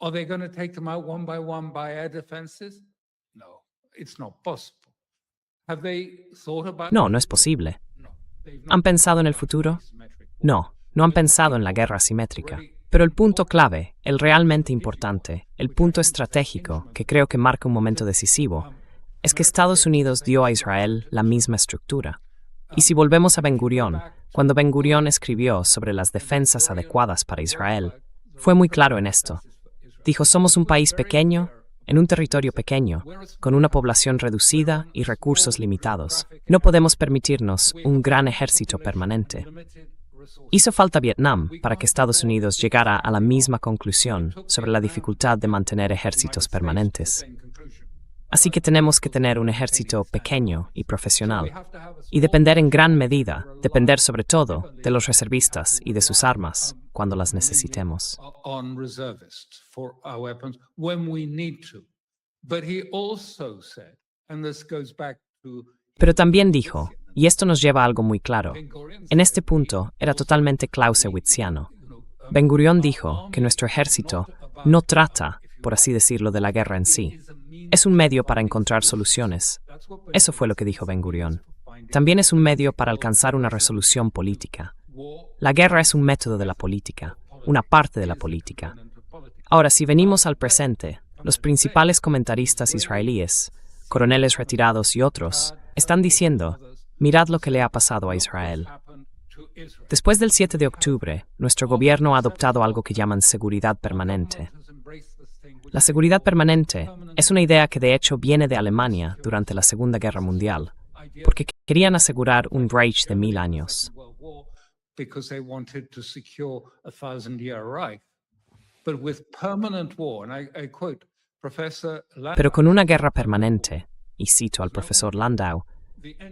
Are they going to take them out one by air defenses? No, it's not possible. Have they thought about No, no es posible. ¿Han pensado en el futuro? No, no han pensado en la guerra asimétrica. Pero el punto clave, el realmente importante, el punto estratégico, que creo que marca un momento decisivo, es que Estados Unidos dio a Israel la misma estructura. Y si volvemos a Ben Gurión, cuando Ben Gurión escribió sobre las defensas adecuadas para Israel, fue muy claro en esto. Dijo, somos un país pequeño, en un territorio pequeño, con una población reducida y recursos limitados. No podemos permitirnos un gran ejército permanente. Hizo falta Vietnam para que Estados Unidos llegara a la misma conclusión sobre la dificultad de mantener ejércitos permanentes. Así que tenemos que tener un ejército pequeño y profesional, y depender en gran medida, depender sobre todo de los reservistas y de sus armas cuando las necesitemos. on reservists for our weapons when we need to? But he also said, and this goes back to Pero también dijo, y esto nos lleva a algo muy claro, en este punto era totalmente clausewitziano. Ben Gurión dijo que nuestro ejército no trata, por así decirlo, de la guerra en sí. Es un medio para encontrar soluciones. Eso fue lo que dijo Ben Gurión. También es un medio para alcanzar una resolución política. La guerra es un método de la política, una parte de la política. Ahora, si venimos al presente, los principales comentaristas israelíes, coroneles retirados y otros, están diciendo, mirad lo que le ha pasado a Israel. Después del 7 de octubre, nuestro gobierno ha adoptado algo que llaman seguridad permanente. La seguridad permanente es una idea que de hecho viene de Alemania durante la Segunda Guerra Mundial, porque querían asegurar un Reich de 1000 años. because they wanted to secure a 1,000-year Reich. But with permanent war, and I quote Professor Landau, Pero con una guerra permanente, y cito al profesor Landau,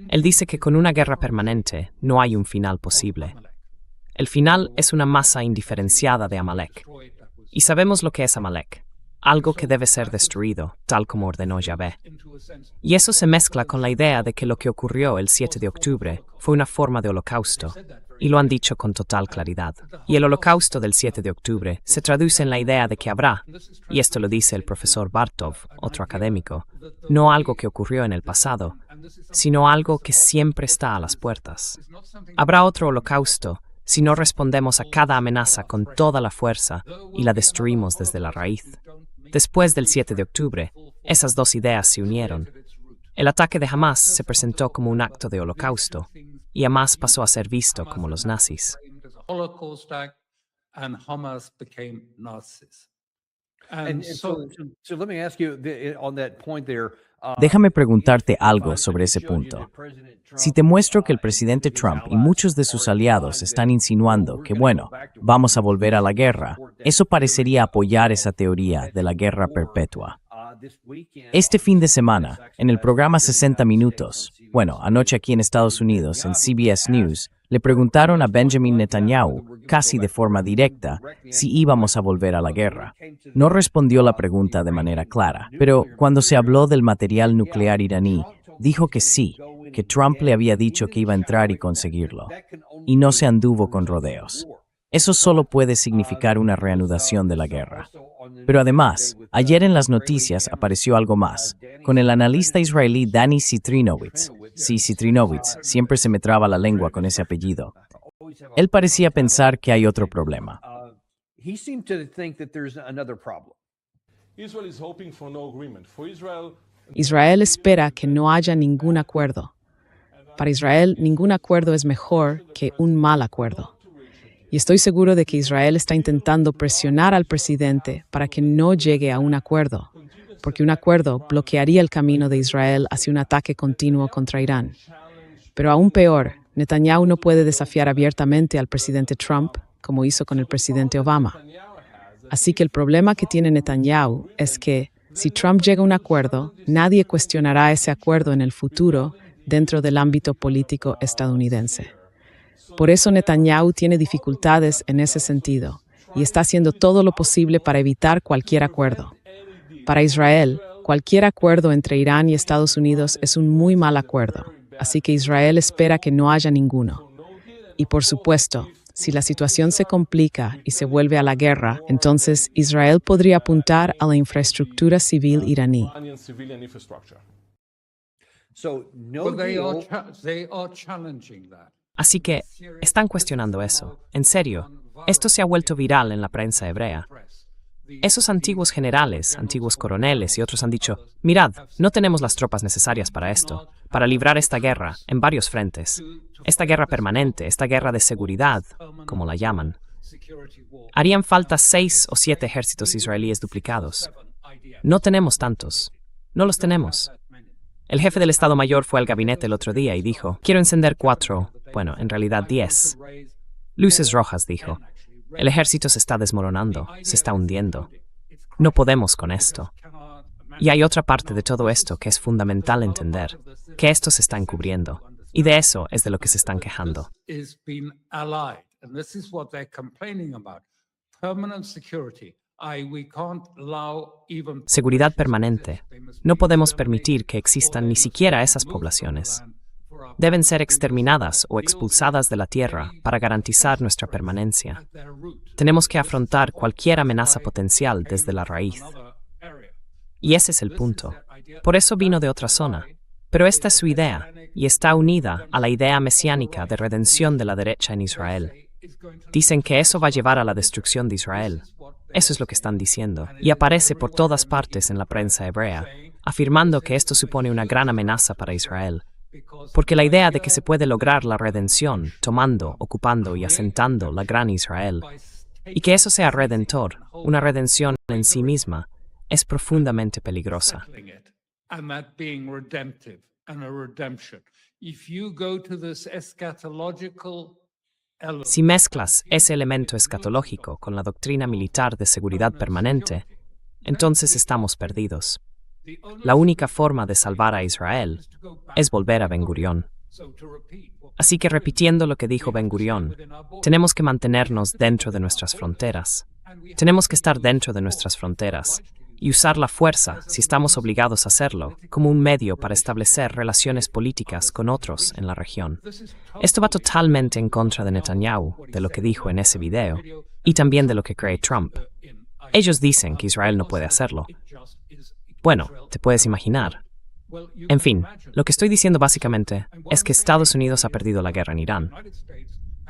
él dice que con una guerra permanente no hay un final posible. El final es una masa indiferenciada de Amalek. Y sabemos lo que es Amalek, algo que debe ser destruido, tal como ordenó Yahvé. Y eso se mezcla con la idea de que lo que ocurrió el 7 de octubre fue una forma de holocausto, y lo han dicho con total claridad. Y el holocausto del 7 de octubre se traduce en la idea de que habrá, y esto lo dice el profesor Bartov, otro académico, no algo que ocurrió en el pasado, sino algo que siempre está a las puertas. Habrá otro holocausto si no respondemos a cada amenaza con toda la fuerza y la destruimos desde la raíz. Después del 7 de octubre, esas dos ideas se unieron. El ataque de Hamas se presentó como un acto de holocausto, y Hamas pasó a ser visto como los nazis. Holocaust act, and Hamas became Nazis. And so let me ask you on that point there. Déjame preguntarte algo sobre ese punto. Si te muestro que el presidente Trump y muchos de sus aliados están insinuando que, bueno, vamos a volver a la guerra, eso parecería apoyar esa teoría de la guerra perpetua. Este fin de semana, en el programa 60 Minutos, bueno, anoche aquí en Estados Unidos, en CBS News, le preguntaron a Benjamin Netanyahu, casi de forma directa, si íbamos a volver a la guerra. No respondió la pregunta de manera clara, pero cuando se habló del material nuclear iraní, dijo que sí, que Trump le había dicho que iba a entrar y conseguirlo. Y no se anduvo con rodeos. Eso solo puede significar una reanudación de la guerra. Pero además, ayer en las noticias apareció algo más, con el analista israelí Dani Citrinowitz. Sí, Citrinowitz, siempre se me traba la lengua con ese apellido. Él parecía pensar que hay otro problema. He seemed to think that there's another problem. Israel espera que no haya ningún acuerdo. Para Israel, ningún acuerdo es mejor que un mal acuerdo. Y estoy seguro de que Israel está intentando presionar al presidente para que no llegue a un acuerdo, porque un acuerdo bloquearía el camino de Israel hacia un ataque continuo contra Irán. Pero aún peor, Netanyahu no puede desafiar abiertamente al presidente Trump, como hizo con el presidente Obama. Así que el problema que tiene Netanyahu es que, si Trump llega a un acuerdo, nadie cuestionará ese acuerdo en el futuro dentro del ámbito político estadounidense. Por eso Netanyahu tiene dificultades en ese sentido y está haciendo todo lo posible para evitar cualquier acuerdo. Para Israel, cualquier acuerdo entre Irán y Estados Unidos es un muy mal acuerdo, así que Israel espera que no haya ninguno. Y por supuesto, si la situación se complica y se vuelve a la guerra, entonces Israel podría apuntar a la infraestructura civil iraní. So no Well, deal. they are challenging that. Así que están cuestionando eso. En serio, esto se ha vuelto viral en la prensa hebrea. Esos antiguos generales, antiguos coroneles y otros han dicho, mirad, no tenemos las tropas necesarias para esto, para librar esta guerra en varios frentes. Esta guerra permanente, esta guerra de seguridad, como la llaman. Harían falta 6 o 7 ejércitos israelíes duplicados. No tenemos tantos. No los tenemos. El jefe del Estado Mayor fue al gabinete el otro día y dijo, quiero encender 4, bueno, en realidad 10. Luces rojas, dijo. El ejército se está desmoronando, se está hundiendo. No podemos con esto. Y hay otra parte de todo esto que es fundamental entender, que esto se está encubriendo. Y de eso es de lo que se están quejando. Is being allied, and this is what they're complaining about. Permanent security. We can't allow even Seguridad permanente. No podemos permitir que existan ni siquiera esas poblaciones. Deben ser exterminadas o expulsadas de la tierra para garantizar nuestra permanencia. Tenemos que afrontar cualquier amenaza potencial desde la raíz. Y ese es el punto. Por eso vino de otra zona. Pero esta es su idea, y está unida a la idea mesiánica de redención de la derecha en Israel. Dicen que eso va a llevar a la destrucción de Israel. Eso es lo que están diciendo, y aparece por todas partes en la prensa hebrea, afirmando que esto supone una gran amenaza para Israel. Porque la idea de que se puede lograr la redención tomando, ocupando y asentando la gran Israel, y que eso sea redentor, una redención en sí misma, es profundamente peligrosa. and that being redemptive and a redemption. If you go to this eschatological element, Si mezclas ese elemento escatológico con la doctrina militar de seguridad permanente, entonces estamos perdidos. La única forma de salvar a Israel es volver a Ben Gurión. Así que repitiendo lo que dijo Ben Gurión, tenemos que mantenernos dentro de nuestras fronteras. Tenemos que estar dentro de nuestras fronteras y usar la fuerza, si estamos obligados a hacerlo, como un medio para establecer relaciones políticas con otros en la región. Esto va totalmente en contra de Netanyahu, de lo que dijo en ese video, y también de lo que cree Trump. Ellos dicen que Israel no puede hacerlo. Bueno, te puedes imaginar. En fin, lo que estoy diciendo básicamente es que Estados Unidos ha perdido la guerra en Irán.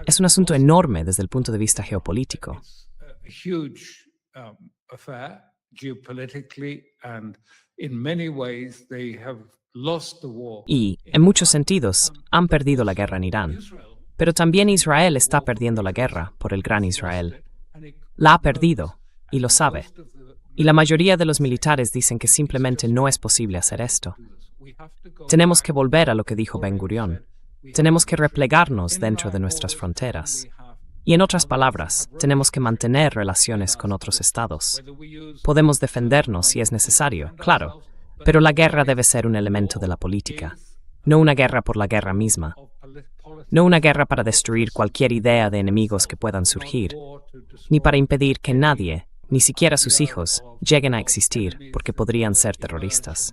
Es un asunto enorme desde el punto de vista geopolítico. a huge affair geopolitically, and in many ways they have lost the war. Y, en muchos sentidos, han perdido la guerra en Irán. Pero también Israel está perdiendo la guerra por el gran Israel. La ha perdido, y lo sabe. Y la mayoría de los militares dicen que simplemente no es posible hacer esto. Tenemos que volver a lo que dijo Ben Gurión. Tenemos que replegarnos dentro de nuestras fronteras. Y en otras palabras, tenemos que mantener relaciones con otros estados. Podemos defendernos si es necesario, claro, pero la guerra debe ser un elemento de la política, no una guerra por la guerra misma, no una guerra para destruir cualquier idea de enemigos que puedan surgir, ni para impedir que nadie, ni siquiera sus hijos, lleguen a existir porque podrían ser terroristas.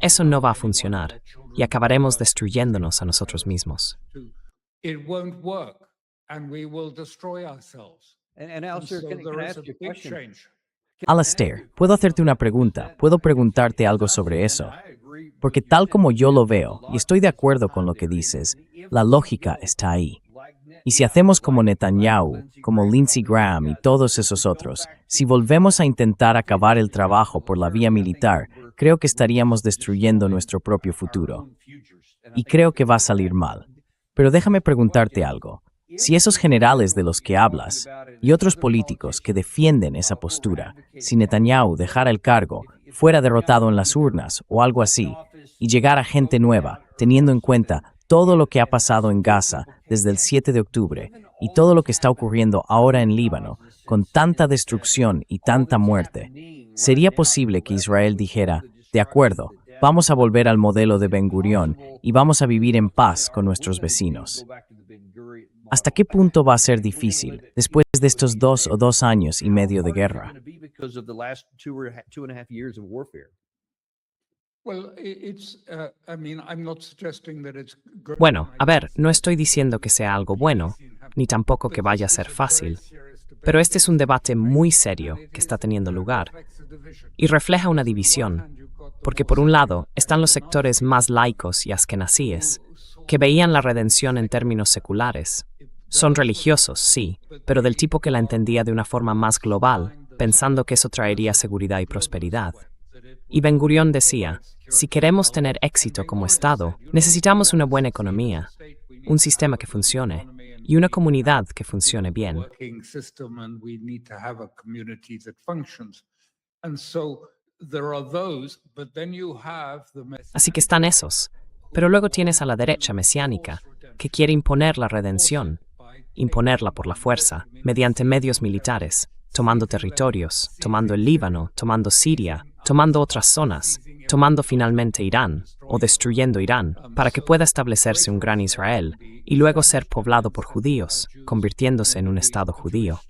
Eso no va a funcionar y acabaremos destruyéndonos a nosotros mismos. It won't work, and we will destroy ourselves. And Alistair, So can I there is ask a you a big question? change. Alastair, ¿puedo hacerte una pregunta? ¿Puedo preguntarte algo sobre eso? Porque tal como yo lo veo, y estoy de acuerdo con lo que dices, la lógica está ahí. Y si hacemos como Netanyahu, como Lindsey Graham y todos esos otros, si volvemos a intentar acabar el trabajo por la vía militar, creo que estaríamos destruyendo nuestro propio futuro. Y creo que va a salir mal. Pero déjame preguntarte algo. Si esos generales de los que hablas y otros políticos que defienden esa postura, si Netanyahu dejara el cargo, fuera derrotado en las urnas o algo así, y llegara gente nueva, teniendo en cuenta todo lo que ha pasado en Gaza desde el 7 de octubre y todo lo que está ocurriendo ahora en Líbano, con tanta destrucción y tanta muerte, ¿sería posible que Israel dijera, de acuerdo, vamos a volver al modelo de Ben Gurión y vamos a vivir en paz con nuestros vecinos? ¿Hasta qué punto va a ser difícil después de estos 2 años y medio de guerra? Bueno, a ver, no estoy diciendo que sea algo bueno, ni tampoco que vaya a ser fácil, pero este es un debate muy serio que está teniendo lugar y refleja una división, porque por un lado están los sectores más laicos y askenazíes, que veían la redención en términos seculares. Son religiosos, sí, pero del tipo que la entendía de una forma más global, pensando que eso traería seguridad y prosperidad. Y Ben Gurión decía, si queremos tener éxito como Estado, necesitamos una buena economía, un sistema que funcione y una comunidad que funcione bien. Así que están esos, pero luego tienes a la derecha mesiánica, que quiere imponer la redención, imponerla por la fuerza, mediante medios militares, tomando territorios, tomando el Líbano, tomando Siria, tomando otras zonas, tomando finalmente Irán, o destruyendo Irán, para que pueda establecerse un gran Israel, y luego ser poblado por judíos, convirtiéndose en un Estado judío.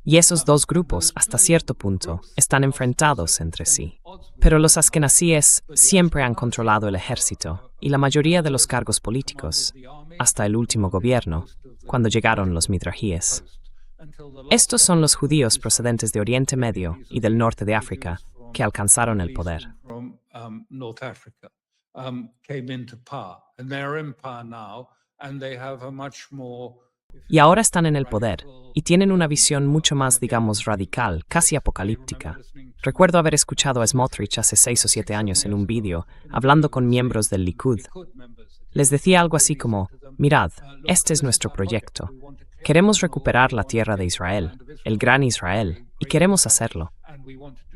Y esos dos grupos, hasta cierto punto, están enfrentados entre sí. Pero los askenazíes siempre han controlado el ejército y la mayoría de los cargos políticos, hasta el último gobierno, cuando llegaron los midrajíes. Estos son los judíos procedentes de Oriente Medio y del norte de África que alcanzaron el poder. Y ahora están en el poder y tienen una visión mucho más, digamos, radical, casi apocalíptica. Recuerdo haber escuchado a Smotrich hace 6 o 7 años en un vídeo, hablando con miembros del Likud. Les decía algo así como, mirad, este es nuestro proyecto. Queremos recuperar la tierra de Israel, el gran Israel, y queremos hacerlo.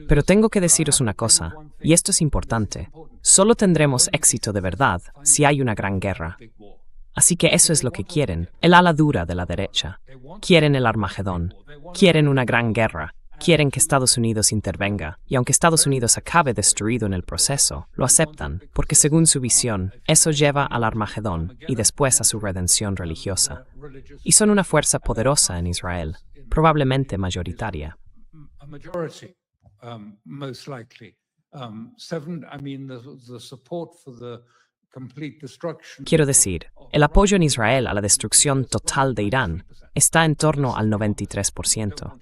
Pero tengo que deciros una cosa, y esto es importante. Solo tendremos éxito de verdad si hay una gran guerra. Así que eso es lo que quieren, el ala dura de la derecha. Quieren el Armagedón, quieren una gran guerra, quieren que Estados Unidos intervenga, y aunque Estados Unidos acabe destruido en el proceso, lo aceptan, porque según su visión, eso lleva al Armagedón y después a su redención religiosa. Y son una fuerza poderosa en Israel, probablemente mayoritaria. Quiero decir, el apoyo en Israel a la destrucción total de Irán está en torno al 93%.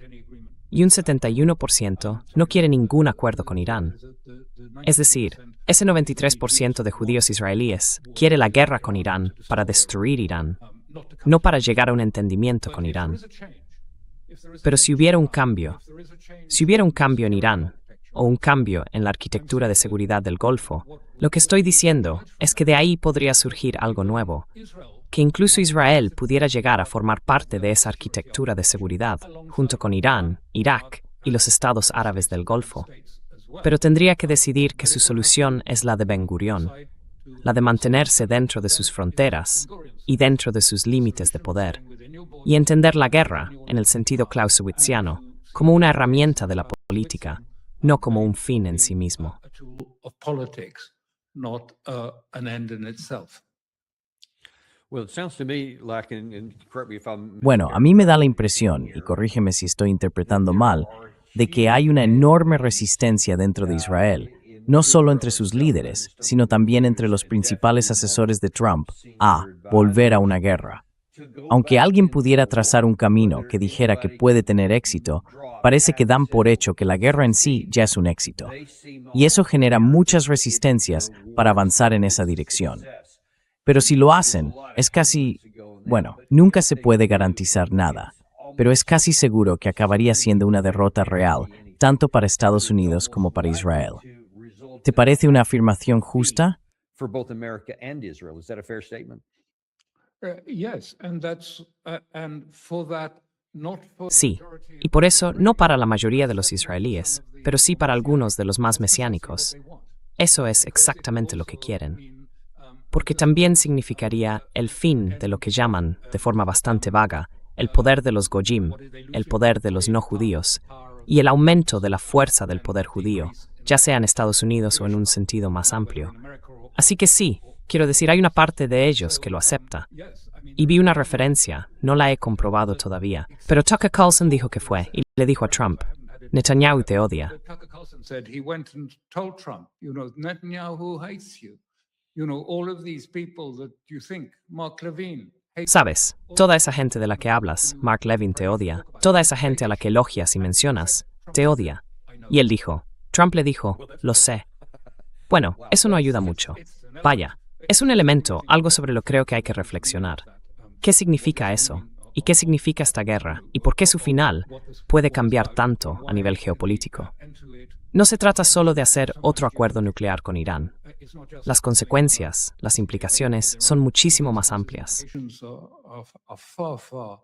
Y un 71% no quiere ningún acuerdo con Irán. Es decir, ese 93% de judíos israelíes quiere la guerra con Irán para destruir Irán, no para llegar a un entendimiento con Irán. Pero si hubiera un cambio en Irán, o un cambio en la arquitectura de seguridad del Golfo, lo que estoy diciendo es que de ahí podría surgir algo nuevo, que incluso Israel pudiera llegar a formar parte de esa arquitectura de seguridad, junto con Irán, Irak y los estados árabes del Golfo. Pero tendría que decidir que su solución es la de Ben Gurión, la de mantenerse dentro de sus fronteras y dentro de sus límites de poder, y entender la guerra, en el sentido clausewitziano, como una herramienta de la política, no como un fin en sí mismo. Bueno, a mí me da la impresión, y corrígeme si estoy interpretando mal, de que hay una enorme resistencia dentro de Israel, no solo entre sus líderes, sino también entre los principales asesores de Trump, a volver a una guerra. Aunque alguien pudiera trazar un camino que dijera que puede tener éxito, parece que dan por hecho que la guerra en sí ya es un éxito. Y eso genera muchas resistencias para avanzar en esa dirección. Pero si lo hacen, es casi Bueno, nunca se puede garantizar nada, pero es casi seguro que acabaría siendo una derrota real, tanto para Estados Unidos como para Israel. ¿Te parece una afirmación justa? For both America and Israel. Is that a fair statement? Yes, and for that, not for the Sí, majority y por eso no para la mayoría de los israelíes, pero sí para algunos de los más mesiánicos. Eso es exactamente lo que quieren. Porque también significaría el fin de lo que llaman, de forma bastante vaga, el poder de los goyim, el poder de los no judíos, y el aumento de la fuerza del poder judío, ya sea en Estados Unidos o en un sentido más amplio. Así que sí, quiero decir, hay una parte de ellos que lo acepta. Y vi una referencia, no la he comprobado todavía, pero Tucker Carlson dijo que fue, y le dijo a Trump, Netanyahu te odia. Tucker Carlson said he went and told Trump, Netanyahu hates you. All of these people that you think, Mark Levine, hates. Sabes, toda esa gente de la que hablas, Mark Levin te odia, toda esa gente a la que elogias y mencionas, te odia. Y él dijo, Trump le dijo, lo sé. Bueno, eso no ayuda mucho. Vaya, es un elemento, algo sobre lo que creo que hay que reflexionar. ¿Qué significa eso? ¿Y qué significa esta guerra? ¿Y por qué su final puede cambiar tanto a nivel geopolítico? No se trata solo de hacer otro acuerdo nuclear con Irán. Las consecuencias, las implicaciones son muchísimo más amplias. Are far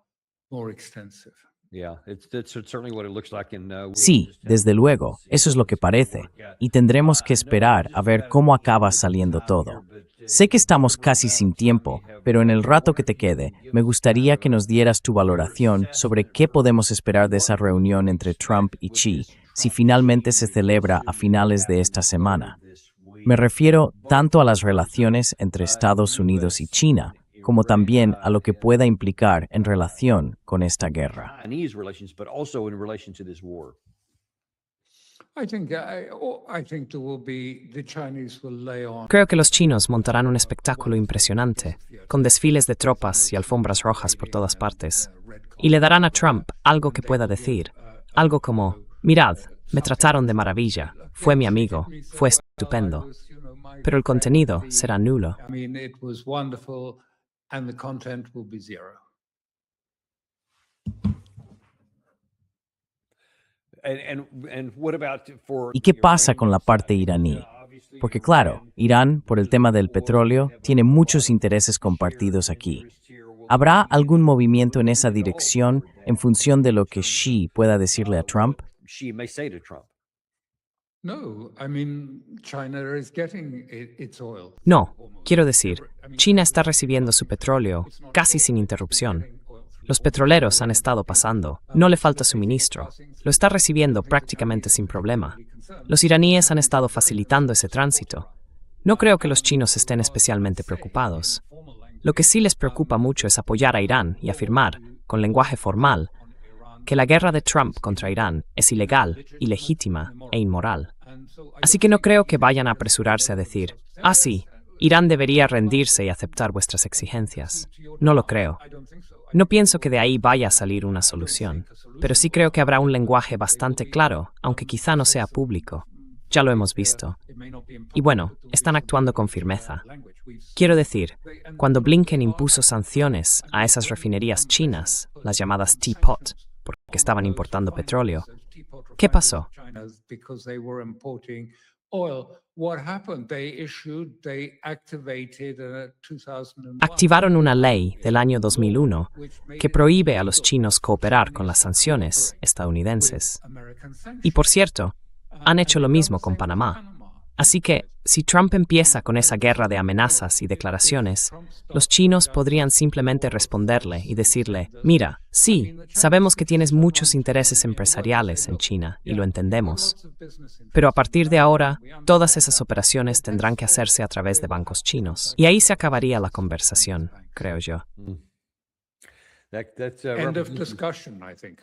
more extensive. Yeah, it's certainly what it looks like in. Sí, desde luego, eso es lo que parece, y tendremos que esperar a ver cómo acaba saliendo todo. Sé que estamos casi sin tiempo, pero en el rato que te quede, me gustaría que nos dieras tu valoración sobre qué podemos esperar de esa reunión entre Trump y Xi, si finalmente se celebra a finales de esta semana. Me refiero tanto a las relaciones entre Estados Unidos y China, como también a lo que pueda implicar en relación con esta guerra. Chinese relations, but also in relation to this war. I think there will be the Chinese will lay on. Creo que los chinos montarán un espectáculo impresionante, con desfiles de tropas y alfombras rojas por todas partes. Y le darán a Trump algo que pueda decir, algo como, mirad, me trataron de maravilla, fue mi amigo, fue estupendo. Pero el contenido será nulo. I mean, it was wonderful, and the content will be zero. And what about for? ¿Y qué pasa con la parte iraní? Porque claro, Irán, por el tema del petróleo, tiene muchos intereses compartidos aquí. ¿Habrá algún movimiento en esa dirección en función de lo que Xi pueda decirle a Trump? She may say to Trump. No, I mean, China is getting its oil. No, quiero decir, China está recibiendo su petróleo casi sin interrupción. Los petroleros han estado pasando, no le falta suministro, lo está recibiendo prácticamente sin problema. Los iraníes han estado facilitando ese tránsito. No creo que los chinos estén especialmente preocupados. Lo que sí les preocupa mucho es apoyar a Irán y afirmar, con lenguaje formal, que la guerra de Trump contra Irán es ilegal, ilegítima e inmoral. Así que no creo que vayan a apresurarse a decir, sí, Irán debería rendirse y aceptar vuestras exigencias. No lo creo. No pienso que de ahí vaya a salir una solución, pero sí creo que habrá un lenguaje bastante claro, aunque quizá no sea público. Ya lo hemos visto. Y bueno, están actuando con firmeza. Quiero decir, cuando Blinken impuso sanciones a esas refinerías chinas, las llamadas Teapot, porque estaban importando petróleo, ¿qué pasó? Because they were importing oil. What happened? They activated 2001. Activaron una ley del año 2001 que prohíbe a los chinos cooperar con las sanciones estadounidenses. Y por cierto, han hecho lo mismo con Panamá. Así que, si Trump empieza con esa guerra de amenazas y declaraciones, los chinos podrían simplemente responderle y decirle, mira, sí, sabemos que tienes muchos intereses empresariales en China y lo entendemos, pero a partir de ahora, todas esas operaciones tendrán que hacerse a través de bancos chinos. Y ahí se acabaría la conversación, creo yo. That's End of discussion, I think.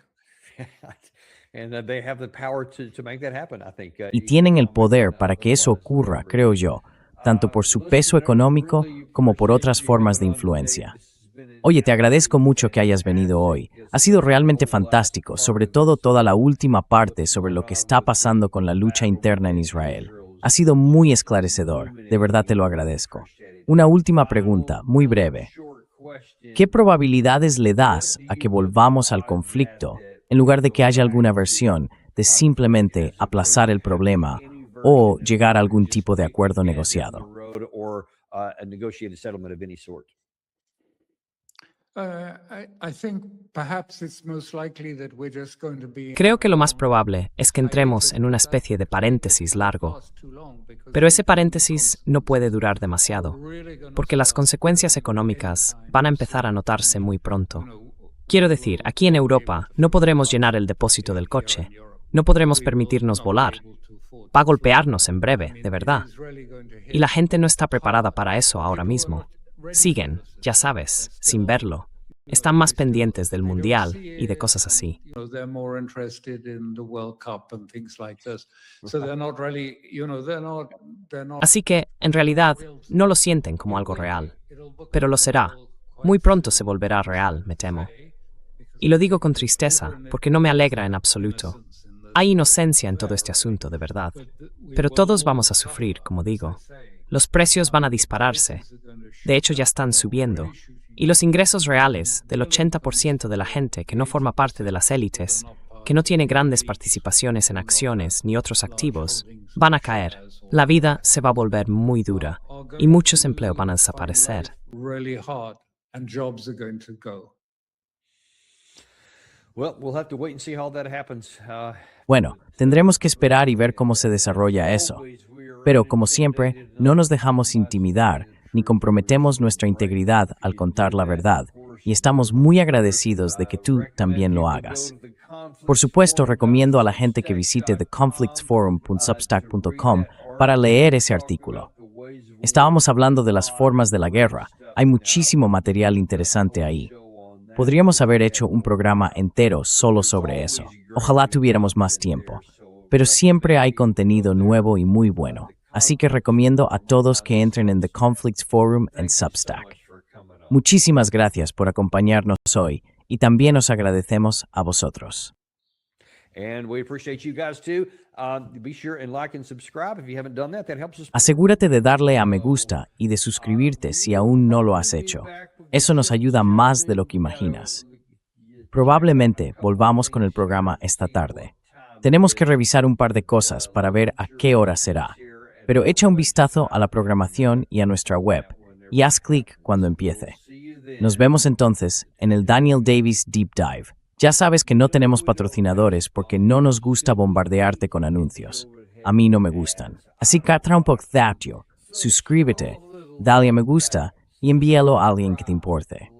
And they have the power to make that happen, I think. Y tienen el poder para que eso ocurra, creo yo, tanto por su peso económico como por otras formas de influencia. Oye, te agradezco mucho que hayas venido hoy. Ha sido realmente fantástico, sobre todo toda la última parte sobre lo que está pasando con la lucha interna en Israel. Ha sido muy esclarecedor, de verdad te lo agradezco. Una última pregunta, muy breve. ¿Qué probabilidades le das a que volvamos al conflicto en lugar de que haya alguna versión de simplemente aplazar el problema o llegar a algún tipo de acuerdo negociado? Creo que lo más probable es que entremos en una especie de paréntesis largo. Pero ese paréntesis no puede durar demasiado, porque las consecuencias económicas van a empezar a notarse muy pronto. Quiero decir, aquí en Europa no podremos llenar el depósito del coche, no podremos permitirnos volar. Va a golpearnos en breve, de verdad. Y la gente no está preparada para eso ahora mismo. Siguen, ya sabes, sin verlo. Están más pendientes del mundial y de cosas así. Así que, en realidad, no lo sienten como algo real. Pero lo será. Muy pronto se volverá real, me temo. Y lo digo con tristeza, porque no me alegra en absoluto. Hay inocencia en todo este asunto, de verdad. Pero todos vamos a sufrir, como digo. Los precios van a dispararse. De hecho, ya están subiendo. Y los ingresos reales del 80% de la gente que no forma parte de las élites, que no tiene grandes participaciones en acciones ni otros activos, van a caer. La vida se va a volver muy dura y muchos empleos van a desaparecer. Bueno, tendremos que esperar y ver cómo se desarrolla eso. Pero, como siempre, no nos dejamos intimidar ni comprometemos nuestra integridad al contar la verdad, y estamos muy agradecidos de que tú también lo hagas. Por supuesto, recomiendo a la gente que visite theconflictsforum.substack.com para leer ese artículo. Estábamos hablando de las formas de la guerra. Hay muchísimo material interesante ahí. Podríamos haber hecho un programa entero solo sobre eso. Ojalá tuviéramos más tiempo. Pero siempre hay contenido nuevo y muy bueno. Así que recomiendo a todos que entren en The Conflicts Forum en Substack. Muchísimas gracias por acompañarnos hoy y también os agradecemos a vosotros. Asegúrate de darle a me gusta y de suscribirte si aún no lo has hecho. Eso nos ayuda más de lo que imaginas. Probablemente volvamos con el programa esta tarde. Tenemos que revisar un par de cosas para ver a qué hora será. Pero echa un vistazo a la programación y a nuestra web, y haz clic cuando empiece. Nos vemos entonces en el Daniel Davis Deep Dive. Ya sabes que no tenemos patrocinadores porque no nos gusta bombardearte con anuncios. A mí no me gustan. Así que tra un poco thatio, suscríbete, dale a me gusta y envíalo a alguien que te importe.